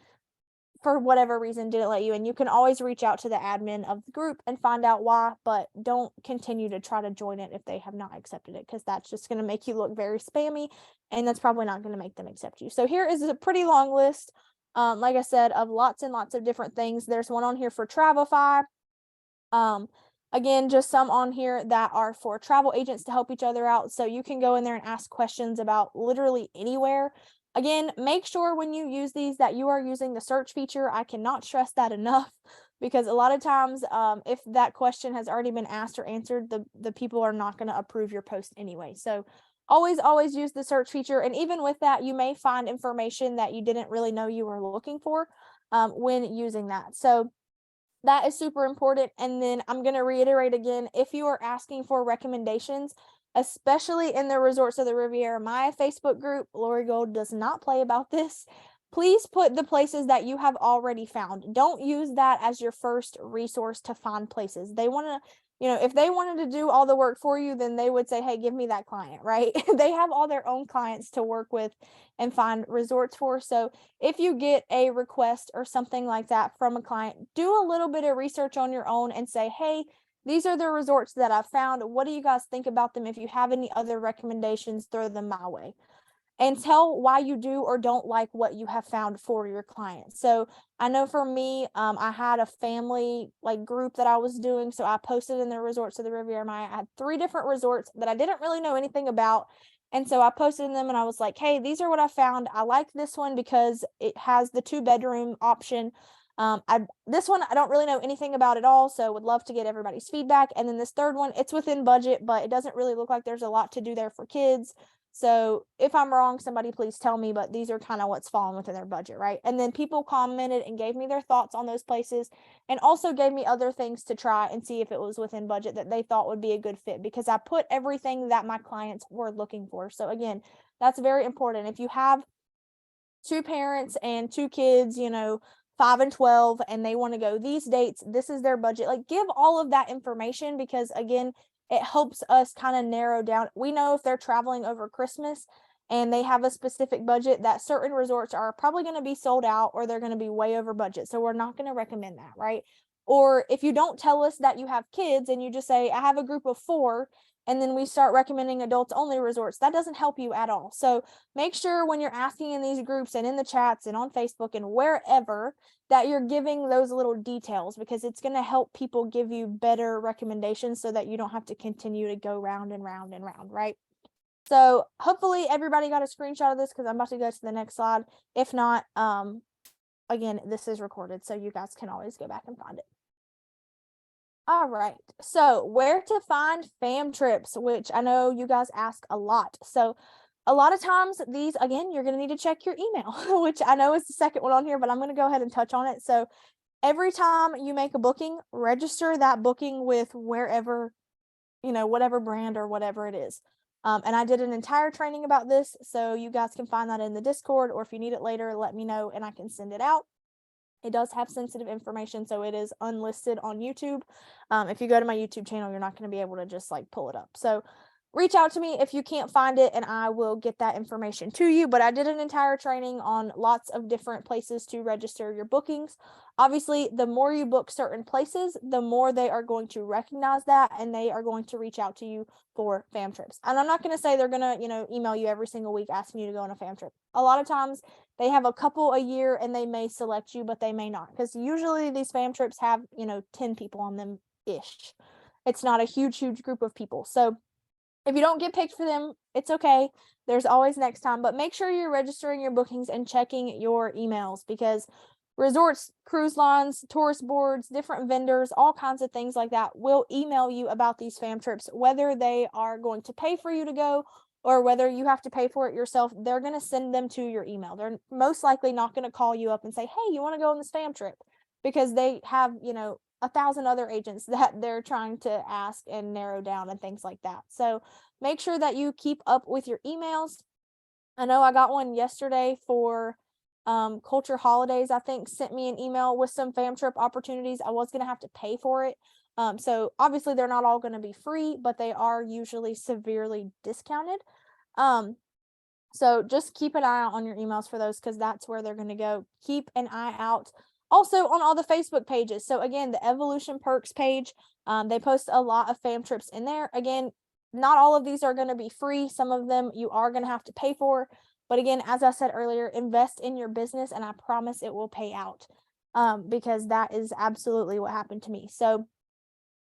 for whatever reason, didn't let you in. You can always reach out to the admin of the group and find out why, but don't continue to try to join it if they have not accepted it, because that's just going to make you look very spammy and that's probably not going to make them accept you. So here is a pretty long list. Like I said, of lots and lots of different things. There's one on here for Travelify. Again, just some on here that are for travel agents to help each other out. So you can go in there and ask questions about literally anywhere. Again, make sure when you use these that you are using the search feature. I cannot stress that enough because a lot of times if that question has already been asked or answered, the people are not going to approve your post anyway. So always use the search feature. And even with that, you may find information that you didn't really know you were looking for when using that. So that is super important. And then I'm going to reiterate again, if you are asking for recommendations, especially in the Resorts of the Riviera, my Facebook group, Lori Gold does not play about this. Please put the places that you have already found. Don't use that as your first resource to find places. They want to, you know, if they wanted to do all the work for you, then they would say, hey, give me that client, right? They have all their own clients to work with and find resorts for. So if you get a request or something like that from a client, do a little bit of research on your own and say, hey, these are the resorts that I found. What do you guys think about them? If you have any other recommendations, throw them my way. And tell why you do or don't like what you have found for your clients. So I know for me, I had a family like group that I was doing. So I posted in the Resorts of the Riviera Maya. I had 3 different resorts that I didn't really know anything about. And so I posted in them and I was like, hey, these are what I found. I like this one because it has the 2-bedroom option. This one I don't really know anything about at all, so would love to get everybody's feedback. And then this third one, it's within budget, but it doesn't really look like there's a lot to do there for kids. So if I'm wrong, somebody please tell me, but these are kind of what's falling within their budget, right? And then people commented and gave me their thoughts on those places and also gave me other things to try and see if it was within budget that they thought would be a good fit, because I put everything that my clients were looking for. So again, that's very important. If you have 2 parents and 2 kids, you know, 5 and 12, and they want to go these dates, this is their budget. Like, give all of that information, because again, it helps us kind of narrow down. We know if they're traveling over Christmas and they have a specific budget, that certain resorts are probably going to be sold out or they're going to be way over budget. So we're not going to recommend that, right? Or if you don't tell us that you have kids and you just say, I have a group of 4, and then we start recommending adults only resorts, that doesn't help you at all. So make sure when you're asking in these groups and in the chats and on Facebook and wherever, that you're giving those little details, because it's going to help people give you better recommendations so that you don't have to continue to go round and round and round, right? So hopefully everybody got a screenshot of this, because I'm about to go to the next slide. If not, again, this is recorded, so you guys can always go back and find it. All right, so where to find fam trips, which I know you guys ask a lot. So a lot of times these, again, you're going to need to check your email, which I know is the second one on here, but I'm going to go ahead and touch on it. So every time you make a booking, register that booking with wherever, you know, whatever brand or whatever it is. And I did an entire training about this, so you guys can find that in the Discord, or if you need it later, let me know and I can send it out. It does have sensitive information, so it is unlisted on YouTube. If you go to my YouTube channel, you're not going to be able to just like pull it up. So reach out to me if you can't find it and I will get that information to you. But I did an entire training on lots of different places to register your bookings. Obviously, the more you book certain places, the more they are going to recognize that and they are going to reach out to you for fam trips. And I'm not going to say they're going to, email you every single week asking you to go on a fam trip. A lot of times they have a couple a year and they may select you, but they may not, because usually these fam trips have, 10 people on them ish. It's not a huge group of people. So if you don't get picked for them, it's okay. There's always next time, but make sure you're registering your bookings and checking your emails, because resorts, cruise lines, tourist boards, different vendors, all kinds of things like that will email you about these fam trips, whether they are going to pay for you to go or whether you have to pay for it yourself. They're going to send them to your email. They're most likely not going to call you up and say, hey, you want to go on this fam trip? Because they have, 1,000 other agents that they're trying to ask and narrow down and things like that. So make sure that you keep up with your emails. I know I got one yesterday for Culture Holidays, I think, sent me an email with some fam trip opportunities. I was going to have to pay for it. So obviously they're not all going to be free, but they are usually severely discounted. So just keep an eye out on your emails for those, because that's where they're going to go. Keep an eye out also on all the Facebook pages. So again, the Evolution Perks page, they post a lot of fam trips in there. Again, not all of these are going to be free. Some of them you are going to have to pay for. But again, as I said earlier, invest in your business and I promise it will pay out, because that is absolutely what happened to me. So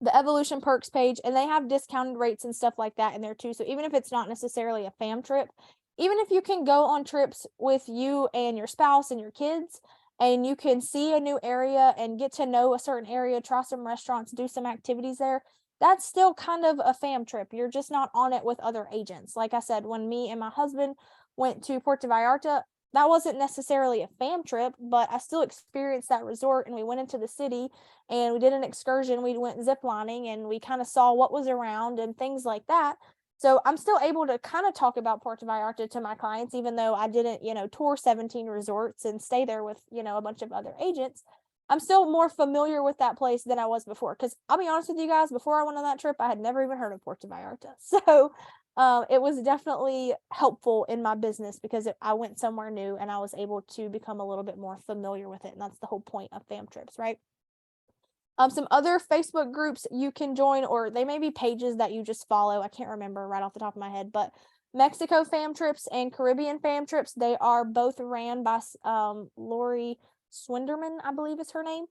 the Evolution Perks page, and they have discounted rates and stuff like that in there too. So even if it's not necessarily a fam trip, even if you can go on trips with you and your spouse and your kids, and you can see a new area and get to know a certain area, try some restaurants, do some activities there, that's still kind of a fam trip. You're just not on it with other agents. Like I said, when me and my husband went to Puerto Vallarta, that wasn't necessarily a fam trip, but I still experienced that resort, and we went into the city and we did an excursion. We went ziplining and we kind of saw what was around and things like that. So I'm still able to kind of talk about Puerto Vallarta to my clients, even though I didn't, tour 17 resorts and stay there with, a bunch of other agents. I'm still more familiar with that place than I was before. Because I'll be honest with you guys, before I went on that trip, I had never even heard of Puerto Vallarta. So it was definitely helpful in my business, because I went somewhere new and I was able to become a little bit more familiar with it. And that's the whole point of fam trips, right? Some other Facebook groups you can join, or they may be pages that you just follow. I can't remember right off the top of my head, but Mexico fam trips and Caribbean fam trips, they are both ran by Lori Swinderman, I believe is her name.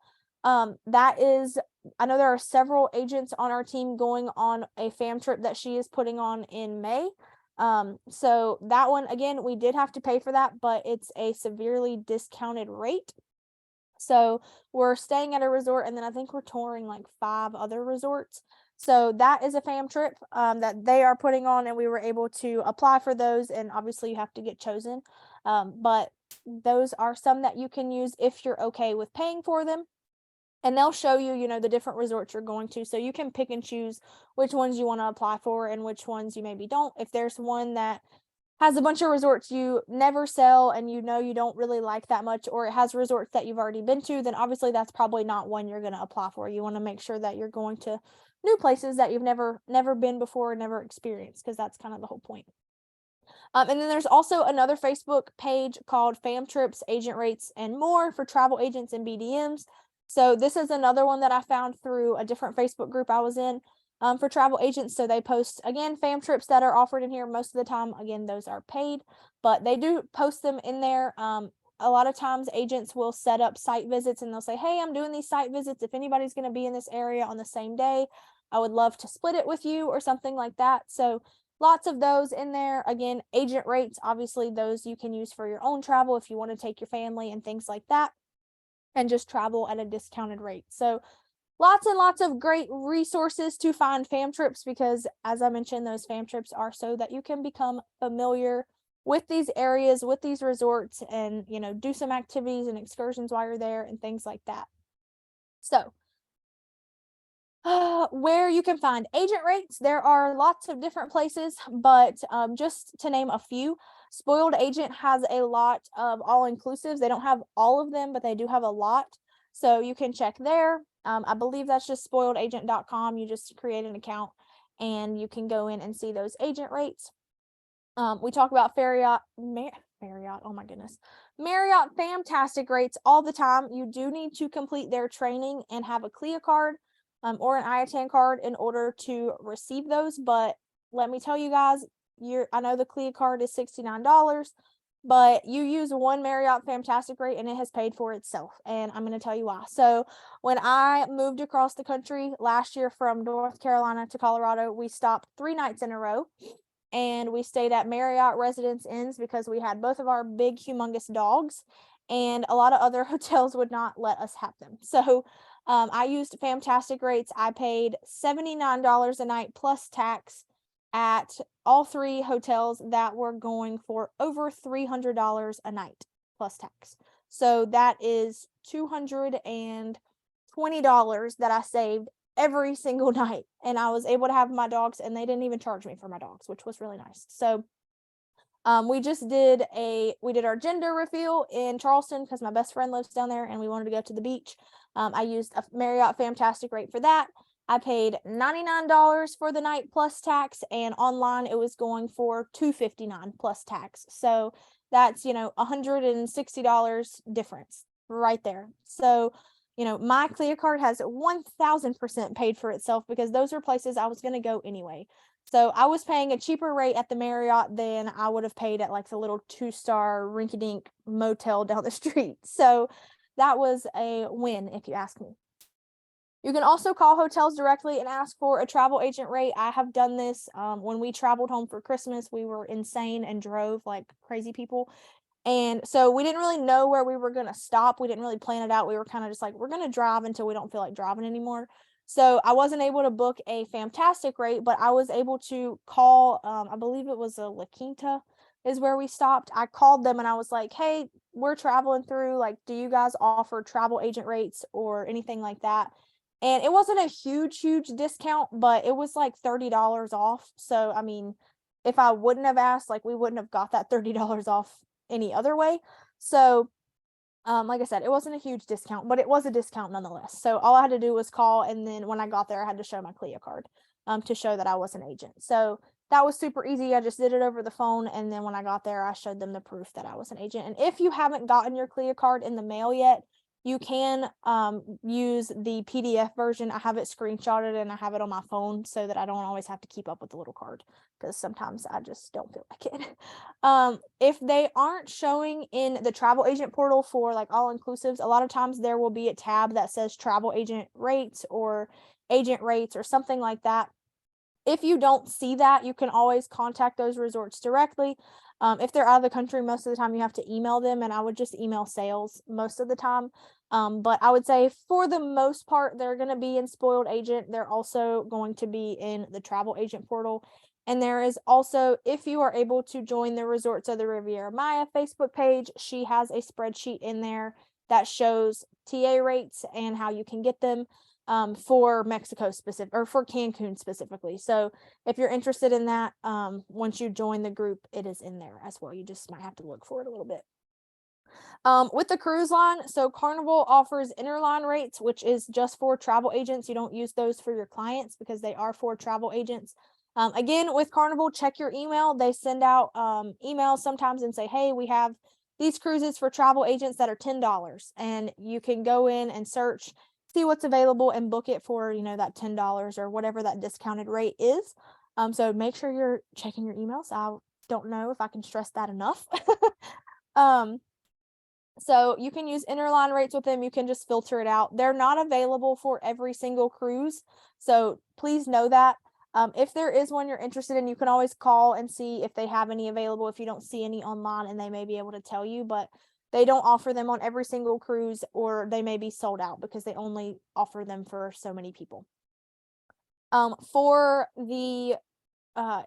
I know there are several agents on our team going on a fam trip that she is putting on in May. So that one, again, we did have to pay for that, but it's a severely discounted rate. So we're staying at a resort, and then I think we're touring like 5 other resorts. So that is a fam trip that they are putting on, and we were able to apply for those, and obviously you have to get chosen. But those are some that you can use if you're okay with paying for them. And they'll show you, the different resorts you're going to. So you can pick and choose which ones you want to apply for and which ones you maybe don't. If there's one that has a bunch of resorts you never sell and you don't really like that much, or it has resorts that you've already been to, then obviously that's probably not one you're going to apply for. You want to make sure that you're going to new places that you've never been before, never experienced, because that's kind of the whole point. And then there's also another Facebook page called Fam Trips, Agent Rates, and More for travel agents and BDMs. So this is another one that I found through a different Facebook group I was in. For travel agents. So they post, again, fam trips that are offered in here. Most of the time, again, those are paid, but they do post them in there. A lot of times agents will set up site visits and they'll say, hey, I'm doing these site visits. If anybody's going to be in this area on the same day, I would love to split it with you or something like that. So lots of those in there. Again, agent rates, obviously those you can use for your own travel if you want to take your family and things like that, and just travel at a discounted rate. So lots and lots of great resources to find fam trips, because as I mentioned, those fam trips are so that you can become familiar with these areas, with these resorts, and, do some activities and excursions while you're there and things like that. So where you can find agent rates, there are lots of different places, but just to name a few, Spoiled Agent has a lot of all-inclusives. They don't have all of them, but they do have a lot. So you can check there. I believe that's just spoiledagent.com. You just create an account and you can go in and see those agent rates. We talk about Marriott, oh my goodness, Marriott fantastic rates all the time. You do need to complete their training and have a CLIA card or an IATAN card in order to receive those. But let me tell you guys, I know the CLIA card is $69, but you use one Marriott fantastic rate and it has paid for itself. And I'm going to tell you why. So when I moved across the country last year from North Carolina to Colorado, we stopped 3 nights in a row. And we stayed at Marriott Residence Inns because we had both of our big, humongous dogs, and a lot of other hotels would not let us have them. So I used fantastic rates. I paid $79 a night plus tax at all 3 hotels that were going for over $300 a night plus tax. So that is $220 that I saved every single night, and I was able to have my dogs, and they didn't even charge me for my dogs, which was really nice. So we did our gender reveal in Charleston because my best friend lives down there and we wanted to go to the beach. I used a Marriott fantastic rate for that. I paid $99 for the night plus tax, and online it was going for $259 plus tax. So that's, $160 difference right there. So my CLIA card has 1000% paid for itself because those are places I was going to go anyway. So I was paying a cheaper rate at the Marriott than I would have paid at like the little 2-star rinky-dink motel down the street. So that was a win, if you ask me. You can also call hotels directly and ask for a travel agent rate. I have done this when we traveled home for Christmas. We were insane and drove like crazy people. And so we didn't really know where we were going to stop. We didn't really plan it out. We were kind of just like, we're going to drive until we don't feel like driving anymore. So I wasn't able to book a fantastic rate, but I was able to call, I believe it was a La Quinta is where we stopped. I called them and I was like, hey, we're traveling through, like, do you guys offer travel agent rates or anything like that? And it wasn't a huge discount, but it was like $30 off. So, I mean, if I wouldn't have asked, like, we wouldn't have got that $30 off any other way. So like I said, it wasn't a huge discount, but it was a discount nonetheless. So all I had to do was call, and then when I got there I had to show my CLIA card to show that I was an agent. So that was super easy. I just did it over the phone, and then when I got there I showed them the proof that I was an agent. And if you haven't gotten your CLIA card in the mail yet, you can use the PDF version. I have it screenshotted and I have it on my phone so that I don't always have to keep up with the little card, because sometimes I just don't feel like it. If they aren't showing in the travel agent portal for like all inclusives, a lot of times there will be a tab that says travel agent rates or agent rates or something like that. If you don't see that, you can always contact those resorts directly. If they're out of the country, most of the time you have to email them, and I would just email sales most of the time. But I would say for the most part, they're going to be in Spoiled Agent. They're also going to be in the travel agent portal. And there is also, if you are able to join the Resorts of the Riviera Maya Facebook page, she has a spreadsheet in there that shows TA rates and how you can get them. For Mexico specific, or for Cancun specifically. So if you're interested in that, once you join the group, it is in there as well. You just might have to look for it a little bit. With the cruise line, so Carnival offers interline rates, which is just for travel agents. You don't use those for your clients because they are for travel agents. Again, with Carnival, check your email. They send out emails sometimes and say, hey, we have these cruises for travel agents that are $10, and you can go in and search, see what's available, and book it for, that $10 or whatever that discounted rate is. So make sure you're checking your emails. I don't know if I can stress that enough. So you can use interline rates with them. You can just filter it out. They're not available for every single cruise, so please know that. If there is one you're interested in, you can always call and see if they have any available if you don't see any online, and they may be able to tell you, but they don't offer them on every single cruise, or they may be sold out because they only offer them for so many people. For the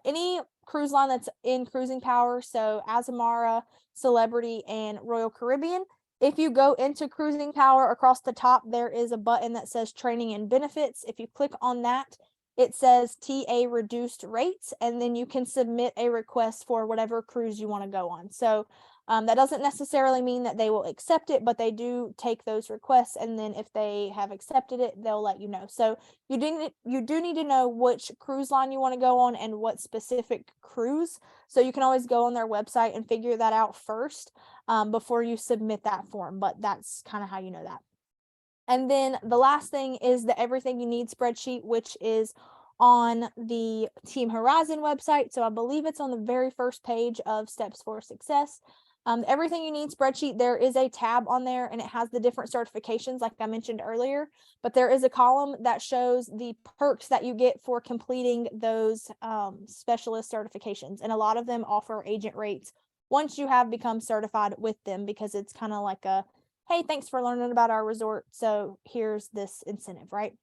any cruise line that's in Cruising Power, so Azamara, Celebrity, and Royal Caribbean, if you go into Cruising Power, across the top there is a button that says Training and Benefits. If you click on that, it says TA reduced rates, and then you can submit a request for whatever cruise you want to go on. So That doesn't necessarily mean that they will accept it, but they do take those requests, and then if they have accepted it, they'll let you know. So you do need to know which cruise line you want to go on and what specific cruise. So you can always go on their website and figure that out first before you submit that form. But that's kind of how you know that. And then the last thing is the Everything You Need spreadsheet, which is on the Team Horizon website. So I believe it's on the very first page of Steps for Success. The Everything You Need spreadsheet, there is a tab on there and it has the different certifications like I mentioned earlier, but there is a column that shows the perks that you get for completing those specialist certifications. And a lot of them offer agent rates once you have become certified with them, because it's kind of like a, hey, thanks for learning about our resort, so here's this incentive, right?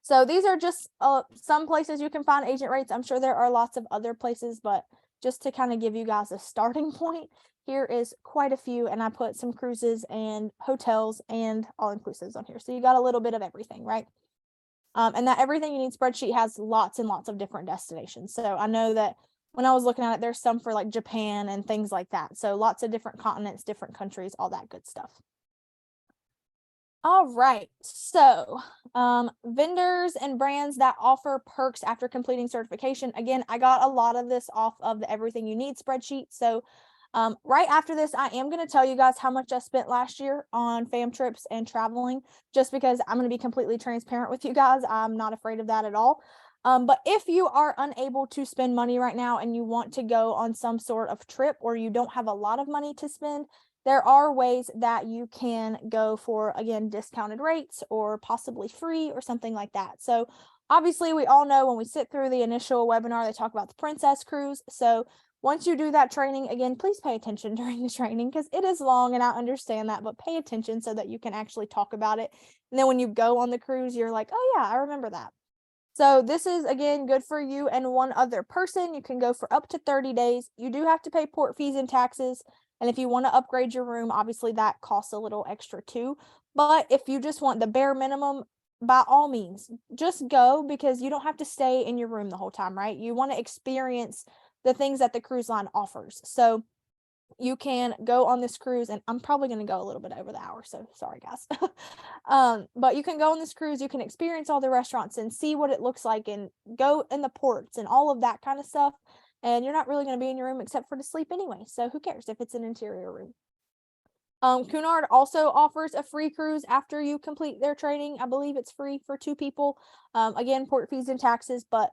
So these are just some places you can find agent rates. I'm sure there are lots of other places, but just to kind of give you guys a starting point, here is quite a few, and I put some cruises and hotels and all-inclusives on here. So you got a little bit of everything, right? And that Everything You Need spreadsheet has lots and lots of different destinations. So I know that when I was looking at it, there's some for like Japan and things like that. So lots of different continents, different countries, all that good stuff. All right, so vendors and brands that offer perks after completing certification. Again, I got a lot of this off of the Everything You Need spreadsheet. So right after this, I am going to tell you guys how much I spent last year on fam trips and traveling, just because I'm going to be completely transparent with you guys. I'm not afraid of that at all. But if you are unable to spend money right now and you want to go on some sort of trip, or you don't have a lot of money to spend, there are ways that you can go for, again, discounted rates or possibly free or something like that. So obviously we all know when we sit through the initial webinar, they talk about the Princess Cruise. So once you do that training, again, please pay attention during the training because it is long and I understand that, but pay attention so that you can actually talk about it. And then when you go on the cruise, you're like, oh yeah, I remember that. So this is, again, good for you and one other person. You can go for up to 30 days. You do have to pay port fees and taxes. And if you want to upgrade your room, obviously that costs a little extra too. But if you just want the bare minimum, by all means, just go, because you don't have to stay in your room the whole time, right? You want to experience the things that the cruise line offers. So you can go on this cruise, and I'm probably going to go a little bit over the hour, so sorry guys. But you can go on this cruise, you can experience all the restaurants and see what it looks like and go in the ports and all of that kind of stuff. And you're not really going to be in your room except for to sleep anyway, so who cares if it's an interior room. Cunard also offers a free cruise after you complete their training. I believe it's free for 2 people. Again, port fees and taxes, but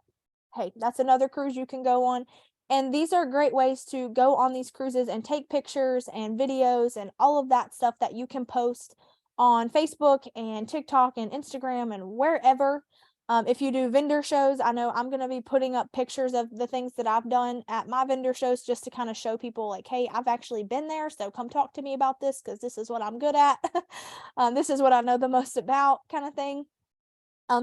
hey, that's another cruise you can go on. And these are great ways to go on these cruises and take pictures and videos and all of that stuff that you can post on Facebook and TikTok and Instagram and wherever. If you do vendor shows, I know I'm going to be putting up pictures of the things that I've done at my vendor shows, just to kind of show people like, hey, I've actually been there, so come talk to me about this because this is what I'm good at. This is what I know the most about, kind of thing.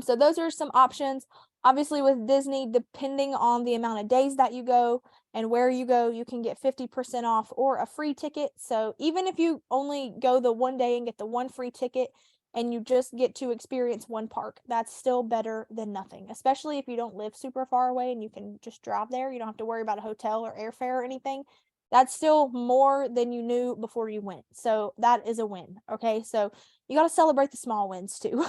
So those are some options. Obviously with Disney, depending on the amount of days that you go and where you go, you can get 50% off or a free ticket. So even if you only go the one day and get the one free ticket and you just get to experience one park, that's still better than nothing, especially if you don't live super far away and you can just drive there. You don't have to worry about a hotel or airfare or anything. That's still more than you knew before you went. So that is a win. Okay. So you got to celebrate the small wins too.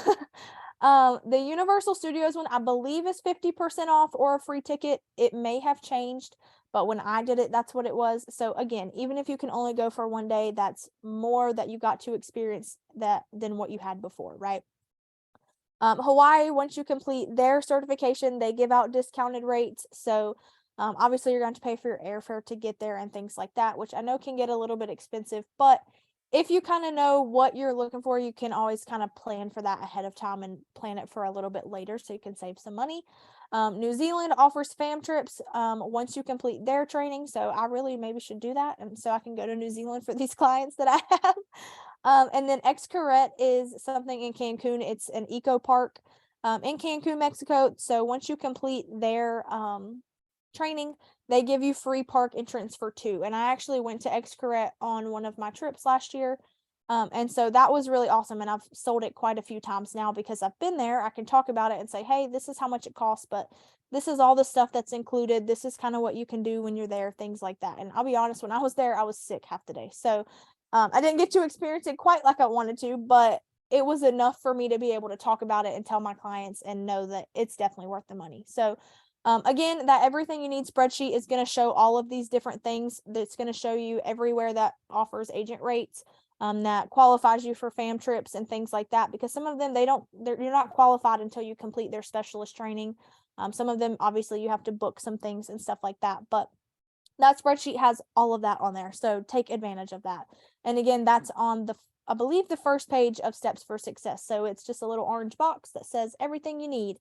The Universal Studios one, I believe, is 50% off or a free ticket. It may have changed, but when I did it, that's what it was. So again, even if you can only go for one day, that's more that you got to experience that than what you had before, right? Hawaii, once you complete their certification, they give out discounted rates. So obviously you're going to pay for your airfare to get there and things like that, which I know can get a little bit expensive, but if you kind of know what you're looking for, you can always kind of plan for that ahead of time and plan it for a little bit later so you can save some money. New Zealand offers fam trips once you complete their training. So I really maybe should do that. And so I can go to New Zealand for these clients that I have. And then Xcaret is something in Cancun. It's an eco park in Cancun, Mexico. So once you complete their training, they give you free park entrance for 2. And I actually went to Xcaret on one of my trips last year. And so that was really awesome. And I've sold it quite a few times now because I've been there. I can talk about it and say, hey, this is how much it costs, but this is all the stuff that's included. This is kind of what you can do when you're there, things like that. And I'll be honest, when I was there, I was sick half the day. So I didn't get to experience it quite like I wanted to, but it was enough for me to be able to talk about it and tell my clients and know that it's definitely worth the money. So again, that everything you need spreadsheet is going to show all of these different things. That's going to show you everywhere that offers agent rates, that qualifies you for fam trips and things like that, because some of them you're not qualified until you complete their specialist training. Some of them, obviously, you have to book some things and stuff like that, but that spreadsheet has all of that on there. So take advantage of that. And again, that's on I believe the first page of Steps for Success. So it's just a little orange box that says everything you need,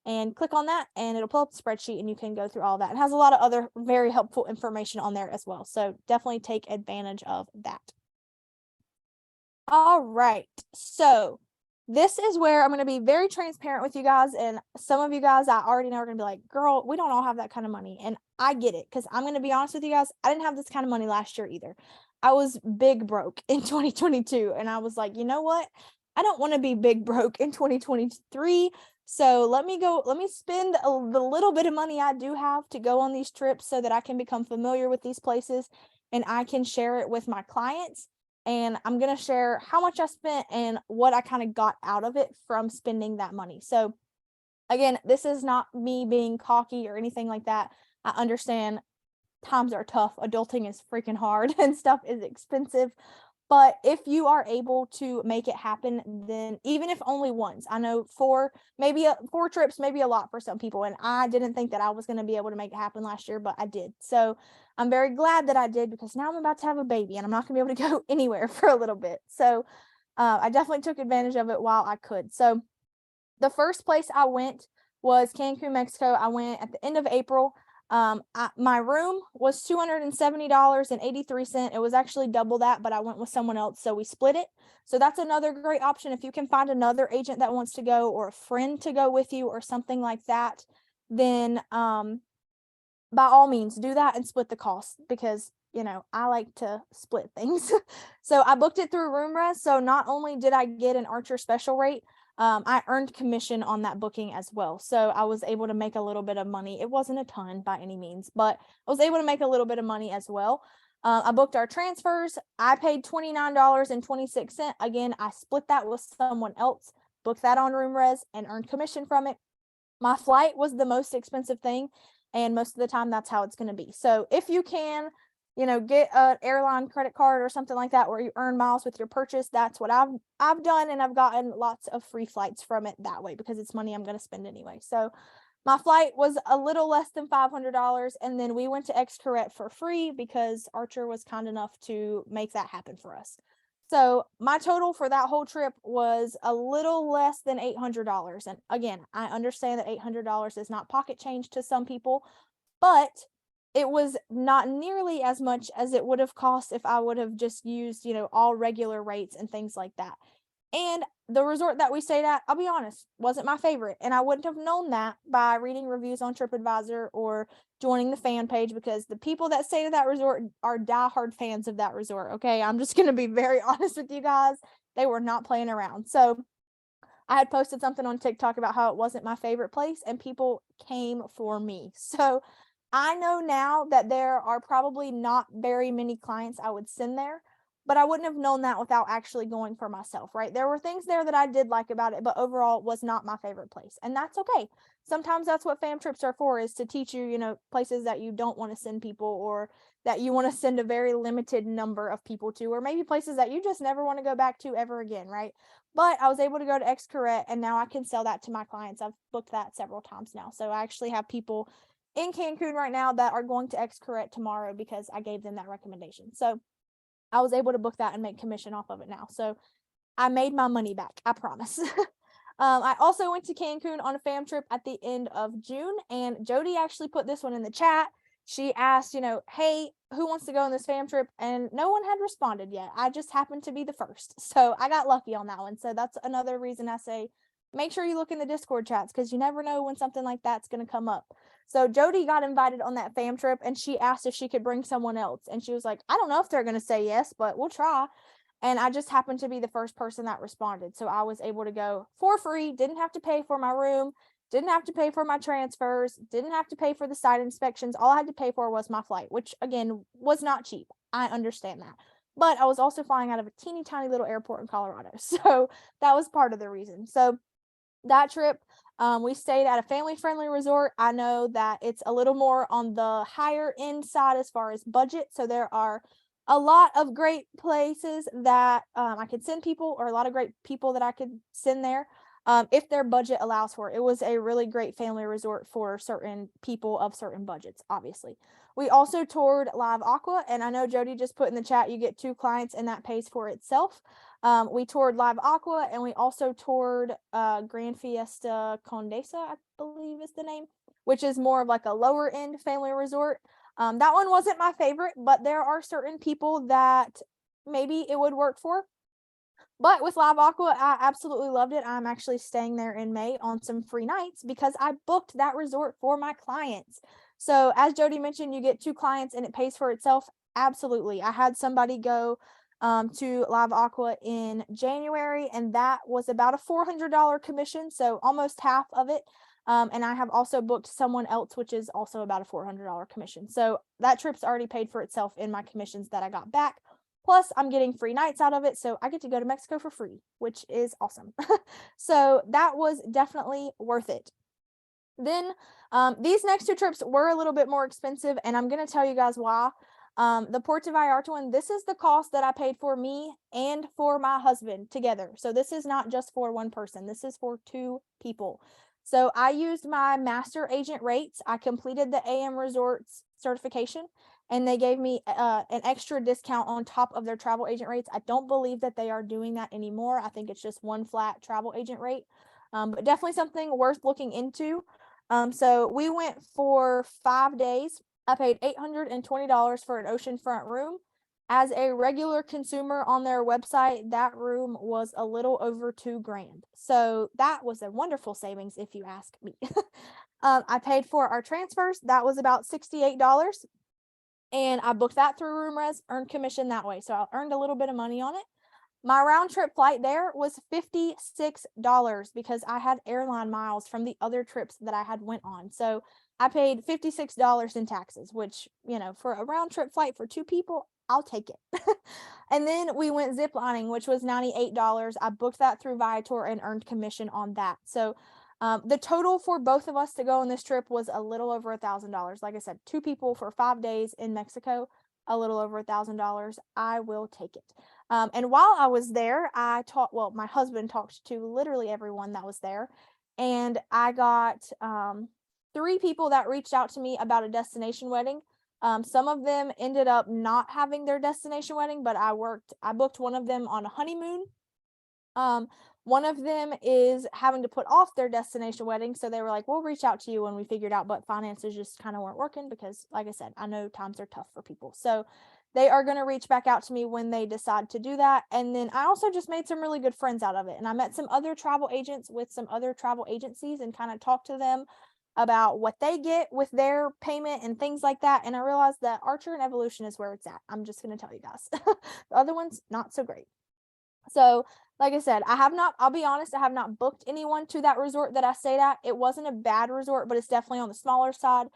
and click on that and it'll pull up the spreadsheet and you can go through all that. It has a lot of other very helpful information on there as well. So definitely take advantage of that. All right. So this is where I'm going to be very transparent with you guys. And some of you guys I already know are going to be like, girl, we don't all have that kind of money. And I get it, because I'm going to be honest with you guys. I didn't have this kind of money last year either. I was big broke in 2022. And I was like, you know what? I don't want to be big broke in 2023. So let me spend the little bit of money I do have to go on these trips so that I can become familiar with these places and I can share it with my clients. And I'm going to share how much I spent and what I kind of got out of it from spending that money. So again, this is not me being cocky or anything like that. I understand times are tough. Adulting is freaking hard and stuff is expensive. But if you are able to make it happen, then even if only once, I know four trips, maybe a lot for some people. And I didn't think that I was going to be able to make it happen last year, but I did. So I'm very glad that I did, because now I'm about to have a baby and I'm not going to be able to go anywhere for a little bit. So I definitely took advantage of it while I could. So the first place I went was Cancun, Mexico. I went at the end of April. My room was $270.83. It was actually double that, but I went with someone else, so we split it. So that's another great option. If you can find another agent that wants to go, or a friend to go with you, or something like that, then by all means do that and split the cost, because I like to split things. So I booked it through RoomRes. So not only did I get an Archer special rate, I earned commission on that booking as well. So I was able to make a little bit of money. It wasn't a ton by any means, but I was able to make a little bit of money as well. I booked our transfers. I paid $29.26. Again, I split that with someone else, booked that on RoomRes, and earned commission from it. My flight was the most expensive thing, and most of the time that's how it's going to be. So if you can, get an airline credit card or something like that where you earn miles with your purchase, that's what I've done, and I've gotten lots of free flights from it that way, because it's money I'm going to spend anyway. So my flight was a little less than $500, and then we went to Xcaret for free because Archer was kind enough to make that happen for us. So my total for that whole trip was a little less than $800. And again, I understand that $800 is not pocket change to some people, but it was not nearly as much as it would have cost if I would have just used, all regular rates and things like that. And the resort that we stayed at, I'll be honest, wasn't my favorite. And I wouldn't have known that by reading reviews on TripAdvisor or joining the fan page, because the people that stayed at that resort are diehard fans of that resort. Okay. I'm just going to be very honest with you guys. They were not playing around. So I had posted something on TikTok about how it wasn't my favorite place, and people came for me. So I know now that there are probably not very many clients I would send there, but I wouldn't have known that without actually going for myself, right? There were things there that I did like about it, but overall it was not my favorite place. And that's okay. Sometimes that's what fam trips are for, is to teach you, places that you don't want to send people, or that you want to send a very limited number of people to, or maybe places that you just never want to go back to ever again, right? But I was able to go to Xcaret, and now I can sell that to my clients. I've booked that several times now. So I actually have people in Cancun right now that are going to Xcaret tomorrow because I gave them that recommendation. So I was able to book that and make commission off of it now. So I made my money back, I promise. I also went to Cancun on a fam trip at the end of June, and Jody actually put this one in the chat. She asked, hey, who wants to go on this fam trip? And no one had responded yet. I just happened to be the first. So I got lucky on that one. So that's another reason I say, make sure you look in the Discord chats, because you never know when something like that's going to come up. So Jody got invited on that fam trip, and she asked if she could bring someone else. And she was like, I don't know if they're going to say yes, but we'll try. And I just happened to be the first person that responded. So I was able to go for free, didn't have to pay for my room, didn't have to pay for my transfers, didn't have to pay for the site inspections. All I had to pay for was my flight, which again was not cheap. I understand that. But I was also flying out of a teeny tiny little airport in Colorado. So that was part of the reason. So that trip, we stayed at a family friendly resort. I know that it's a little more on the higher end side as far as budget. So there are a lot of great places that I could send people, or a lot of great people that I could send there if their budget allows for it. It was a really great family resort for certain people of certain budgets, obviously. We also toured Live Aqua, and I know Jody just put in the chat, you get 2 clients and that pays for itself. We toured Live Aqua, and we also toured Grand Fiesta Condesa, I believe is the name, which is more of like a lower end family resort. That one wasn't my favorite, but there are certain people that maybe it would work for. But with Live Aqua, I absolutely loved it. I'm actually staying there in May on some free nights because I booked that resort for my clients. So as Jody mentioned, you get 2 clients and it pays for itself. Absolutely. I had somebody go to Live Aqua in January, and that was about a $400 commission, so almost half of it. And I have also booked someone else, which is also about a $400 commission. So that trip's already paid for itself in my commissions that I got back. Plus, I'm getting free nights out of it, so I get to go to Mexico for free, which is awesome. So that was definitely worth it. Then these next 2 trips were a little bit more expensive, and I'm going to tell you guys why. The Puerto Vallarta one, this is the cost that I paid for me and for my husband together. So this is not just for one person. This is for 2 people. So I used my master agent rates. I completed the AM Resorts certification, and they gave me an extra discount on top of their travel agent rates. I don't believe that they are doing that anymore. I think it's just one flat travel agent rate, but definitely something worth looking into. So we went for 5 days. I paid $820 for an oceanfront room. As a regular consumer on their website, that room was a little over $2,000. So that was a wonderful savings, if you ask me. I paid for our transfers. That was about $68. And I booked that through RoomRes, earned commission that way. So I earned a little bit of money on it. My round trip flight there was $56 because I had airline miles from the other trips that I had went on. So I paid $56 in taxes, which, for a round trip flight for 2 people, I'll take it. And then we went ziplining, which was $98. I booked that through Viator and earned commission on that. So the total for both of us to go on this trip was a little over $1,000. Like I said, 2 people for 5 days in Mexico, a little over $1,000. I will take it. And while I was there, my husband talked to literally everyone that was there. And I got 3 people that reached out to me about a destination wedding. Some of them ended up not having their destination wedding, but I booked one of them on a honeymoon. One of them is having to put off their destination wedding. So they were like, we'll reach out to you when we figured out, but finances just kind of weren't working because, like I said, I know times are tough for people. So they are going to reach back out to me when they decide to do that. And then I also just made some really good friends out of it. And I met some other travel agents with some other travel agencies and kind of talked to them about what they get with their payment and things like that. And I realized that Archer and Evolution is where it's at. I'm just going to tell you guys. The other one's not so great. So like I said, I'll be honest, I have not booked anyone to that resort that I stayed at. It wasn't a bad resort, but it's definitely on the smaller side.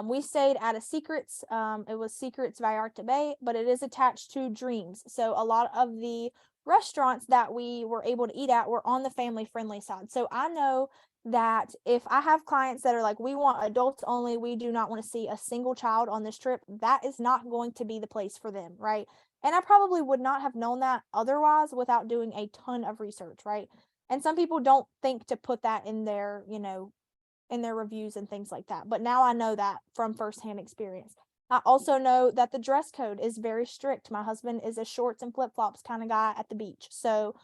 We stayed at a Secrets. It was Secrets Vallarta Bay, but it is attached to Dreams. So a lot of the restaurants that we were able to eat at were on the family friendly side. So I know that if I have clients that are like, we want adults only, we do not want to see a single child on this trip, that is not going to be the place for them, right? And I probably would not have known that otherwise without doing a ton of research, right? And some people don't think to put that in their, in their reviews and things like that. But now I know that from firsthand experience. I also know that the dress code is very strict. My husband is a shorts and flip-flops kind of guy at the beach. So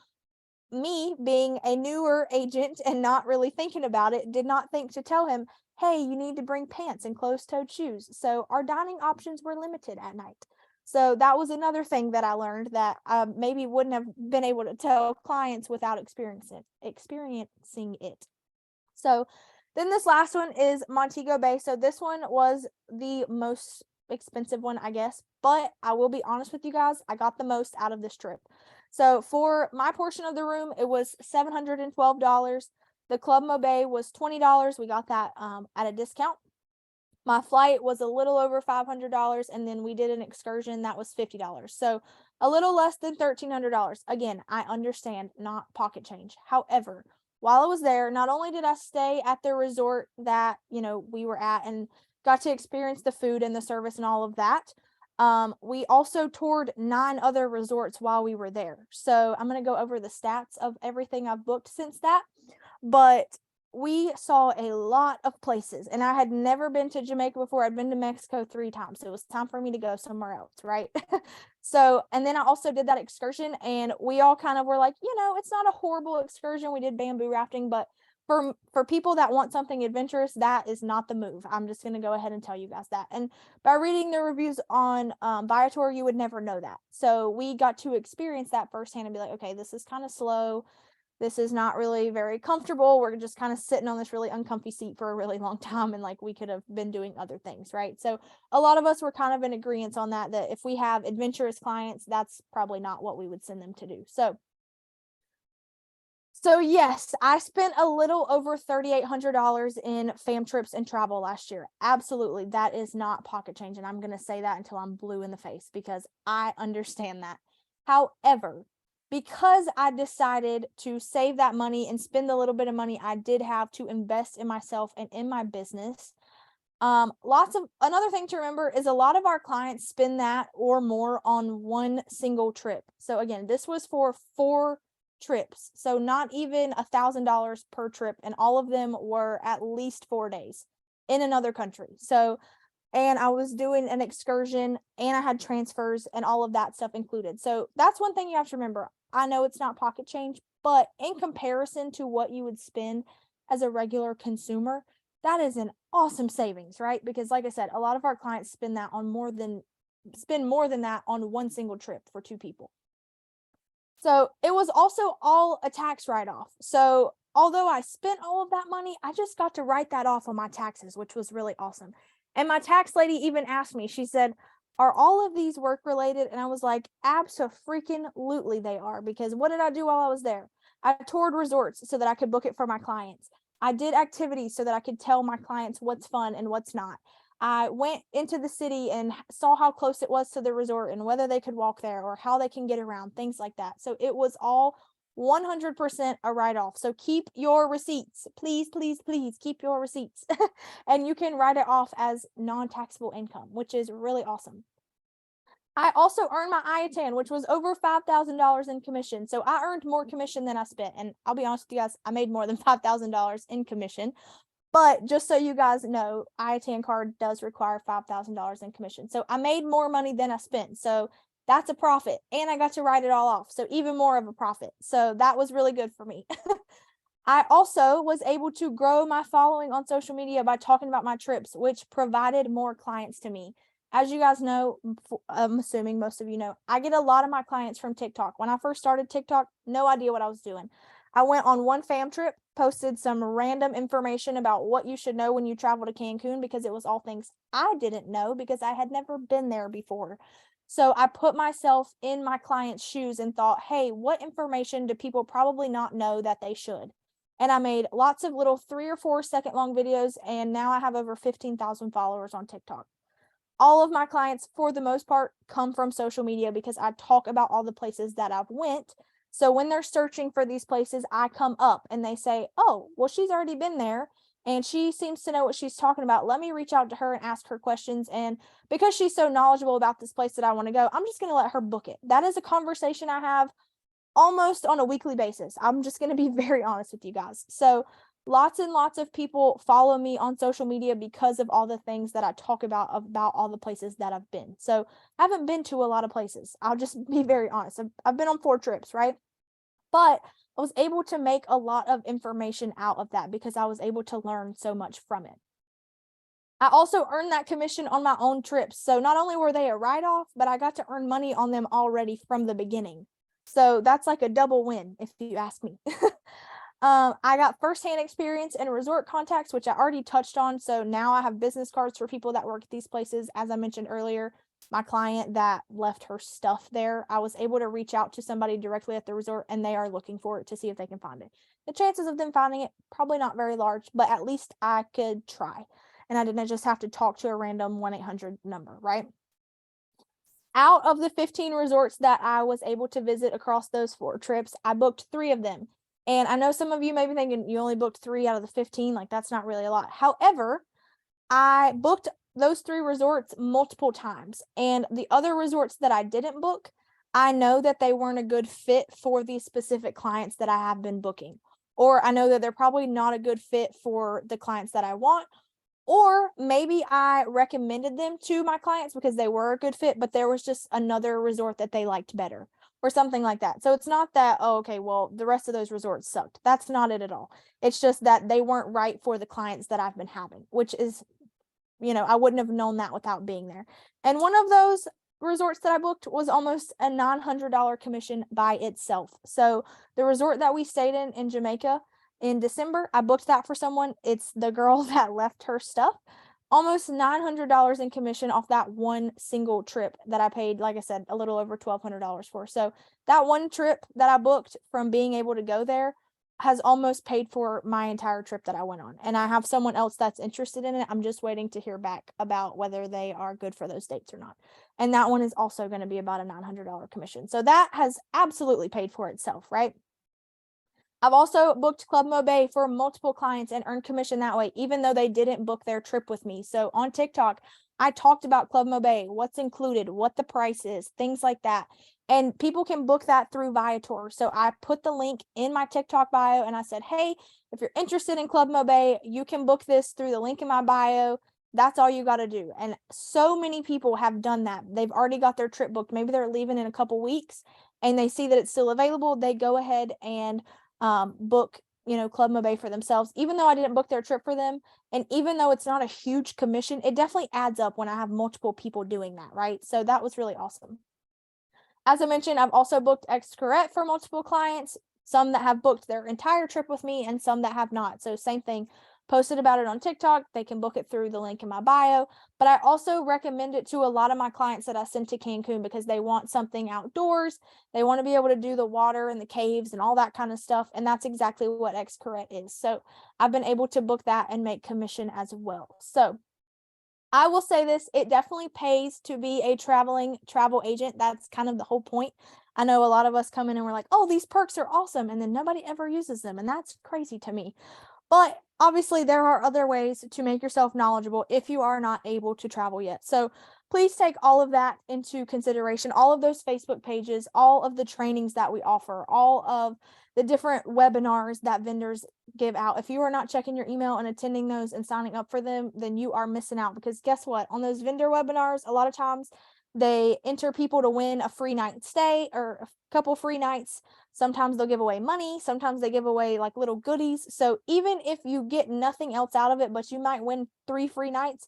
me being a newer agent and not really thinking about it, did not think to tell him, hey, you need to bring pants and closed-toed shoes. So our dining options were limited at night. So that was another thing that I learned that I maybe wouldn't have been able to tell clients without experiencing it. So then this last one is Montego Bay. So this one was the most expensive one, I guess, but I will be honest with you guys, I got the most out of this trip. So for my portion of the room, it was $712. The Club Mobe was $20. We got that at a discount. My flight was a little over $500, and then we did an excursion that was $50. So a little less than $1,300. Again, I understand, not pocket change. However, while I was there, not only did I stay at the resort that, we were at and got to experience the food and the service and all of that, we also toured 9 other resorts while we were there. So I'm going to go over the stats of everything I've booked since that. But we saw a lot of places, and I had never been to Jamaica before. I'd been to Mexico 3 times. So it was time for me to go somewhere else, right? So, and then I also did that excursion, and we all kind of were like, it's not a horrible excursion. We did bamboo rafting, but for people that want something adventurous, that is not the move. I'm just going to go ahead and tell you guys that. And by reading the reviews on Viator, you would never know that. So we got to experience that firsthand and be like, okay, this is kind of slow. This is not really very comfortable. We're just kind of sitting on this really uncomfy seat for a really long time, and like we could have been doing other things, right? So a lot of us were kind of in agreement on that if we have adventurous clients, that's probably not what we would send them to do. So yes, I spent a little over $3,800 in fam trips and travel last year. Absolutely. That is not pocket change. And I'm going to say that until I'm blue in the face because I understand that. However, because I decided to save that money and spend the little bit of money I did have to invest in myself and in my business, another thing to remember is a lot of our clients spend that or more on one single trip. So again, this was for 4 trips, so not even $1,000 per trip, and all of them were at least 4 days in another country. So, and I was doing an excursion and I had transfers and all of that stuff included. So that's one thing you have to remember. I know it's not pocket change, but in comparison to what you would spend as a regular consumer, that is an awesome savings, right? Because like I said, a lot of our clients spend more than that on one single trip for 2 people. So it was also all a tax write-off. So although I spent all of that money, I just got to write that off on my taxes, which was really awesome. And my tax lady even asked me, she said, are all of these work related? And I was like, abso-freaking-lutely they are, because what did I do while I was there? I toured resorts so that I could book it for my clients. I did activities so that I could tell my clients what's fun and what's not. I went into the city and saw how close it was to the resort and whether they could walk there or how they can get around, things like that. So it was all 100% a write-off. So keep your receipts. Please, please, please keep your receipts. And you can write it off as non-taxable income, which is really awesome. I also earned my IATAN, which was over $5,000 in commission. So I earned more commission than I spent. And I'll be honest with you guys, I made more than $5,000 in commission. But just so you guys know, IATAN card does require $5,000 in commission. So I made more money than I spent. So that's a profit. And I got to write it all off. So even more of a profit. So that was really good for me. I also was able to grow my following on social media by talking about my trips, which provided more clients to me. As you guys know, I'm assuming most of you know, I get a lot of my clients from TikTok. When I first started TikTok, no idea what I was doing. I went on one fam trip, posted some random information about what you should know when you travel to Cancun because it was all things I didn't know because I had never been there before. So I put myself in my client's shoes and thought, hey, what information do people probably not know that they should? And I made lots of little 3 or 4 second long videos, and now I have over 15,000 followers on TikTok. All of my clients, for the most part, come from social media because I talk about all the places that I've went. So when they're searching for these places, I come up and they say, oh, well, she's already been there and she seems to know what she's talking about. Let me reach out to her and ask her questions. And because she's so knowledgeable about this place that I want to go, I'm just going to let her book it. That is a conversation I have almost on a weekly basis. I'm just going to be very honest with you guys. So lots and lots of people follow me on social media because of all the things that I talk about all the places that I've been. So I haven't been to a lot of places. I'll just be very honest. I've been on 4 trips, right? But I was able to make a lot of information out of that because I was able to learn so much from it. I also earned that commission on my own trips. So not only were they a write-off, but I got to earn money on them already from the beginning. So that's like a double win, if you ask me. I got firsthand experience in resort contacts, which I already touched on. So now I have business cards for people that work at these places, as I mentioned earlier. my client that left her stuff there, I was able to reach out to somebody directly at the resort, and they are looking for it to see if they can find it. The chances of them finding it, probably not very large, but at least I could try. And I didn't just have to talk to a random 1-800 number, right? Out of the 15 resorts that I was able to visit across those 4 trips, I booked 3 of them. And I know some of you may be thinking you only booked 3 out of the 15, like that's not really a lot. However, I booked those 3 resorts multiple times, and the other resorts that I didn't book, I know that they weren't a good fit for the specific clients that I have been booking. Or I know that they're probably not a good fit for the clients that I want, or maybe I recommended them to my clients because they were a good fit, but there was just another resort that they liked better or something like that. So it's not that, oh, okay, well, the rest of those resorts sucked. That's not it at all. It's just that they weren't right for the clients that I've been having, which is, I wouldn't have known that without being there. And one of those resorts that I booked was almost a $900 commission by itself. So the resort that we stayed in Jamaica in December, I booked that for someone. It's the girl that left her stuff. Almost $900 in commission off that one single trip that I paid, like I said, a little over $1,200 for. So that one trip that I booked from being able to go there has almost paid for my entire trip that I went on. And I have someone else that's interested in it. I'm just waiting to hear back about whether they are good for those dates or not. And that one is also going to be about a $900 commission. So that has absolutely paid for itself, right? I've also booked Club Mo Bay for multiple clients and earned commission that way, even though they didn't book their trip with me. So on TikTok, I talked about Club Mo Bay, what's included, what the price is, things like that. And people can book that through Viator. So I put the link in my TikTok bio and I said, hey, if you're interested in Club Mo Bay, you can book this through the link in my bio. That's all you got to do. And so many people have done that. They've already got their trip booked. Maybe they're leaving in a couple weeks and they see that it's still available. They go ahead and book, Club Mo Bay for themselves, even though I didn't book their trip for them. And even though it's not a huge commission, it definitely adds up when I have multiple people doing that, right? So that was really awesome. As I mentioned, I've also booked Xcaret for multiple clients, some that have booked their entire trip with me and some that have not. So same thing, posted about it on TikTok. They can book it through the link in my bio. But I also recommend it to a lot of my clients that I send to Cancun because they want something outdoors. They want to be able to do the water and the caves and all that kind of stuff. And that's exactly what Xcaret is. So I've been able to book that and make commission as well. So I will say this, it definitely pays to be a travel agent. That's kind of the whole point. I know a lot of us come in and we're like, oh, these perks are awesome. And then nobody ever uses them. And that's crazy to me. But obviously there are other ways to make yourself knowledgeable if you are not able to travel yet. So please take all of that into consideration, all of those Facebook pages, all of the trainings that we offer, all of the different webinars that vendors give out. If you are not checking your email and attending those and signing up for them, then you are missing out, because guess what? On those vendor webinars, a lot of times they enter people to win a free night stay or a couple free nights. Sometimes they'll give away money. Sometimes they give away like little goodies. So even if you get nothing else out of it, but you might win 3 free nights,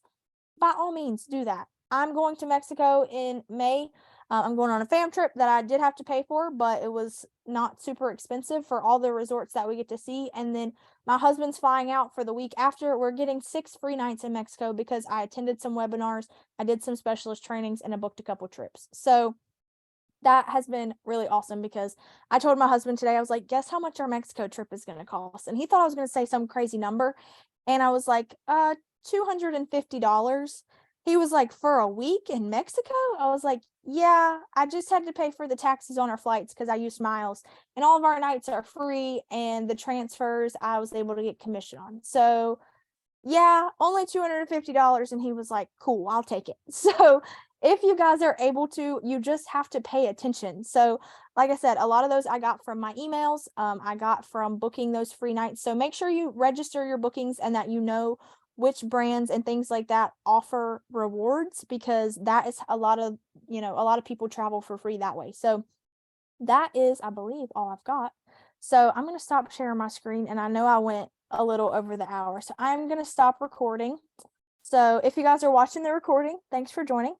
by all means do that. I'm going to Mexico in May. I'm going on a fam trip that I did have to pay for, but it was not super expensive for all the resorts that we get to see. And then my husband's flying out for the week after. We're getting 6 free nights in Mexico because I attended some webinars, I did some specialist trainings, and I booked a couple trips. So that has been really awesome, because I told my husband today, I was like, guess how much our Mexico trip is going to cost? And he thought I was going to say some crazy number. And I was like, $250. He was like, for a week in Mexico? I was like, yeah, I just had to pay for the taxes on our flights because I used miles, and all of our nights are free, and the transfers I was able to get commission on. So yeah, only $250. And he was like, cool, I'll take it. So if you guys are able to, you just have to pay attention. So like I said, a lot of those I got from my emails. I got from booking those free nights. So make sure you register your bookings and that you know which brands and things like that offer rewards, because that is a lot of people travel for free that way. So that is, I believe, all I've got. So I'm going to stop sharing my screen, and I know I went a little over the hour, so I'm going to stop recording. So if you guys are watching the recording, thanks for joining.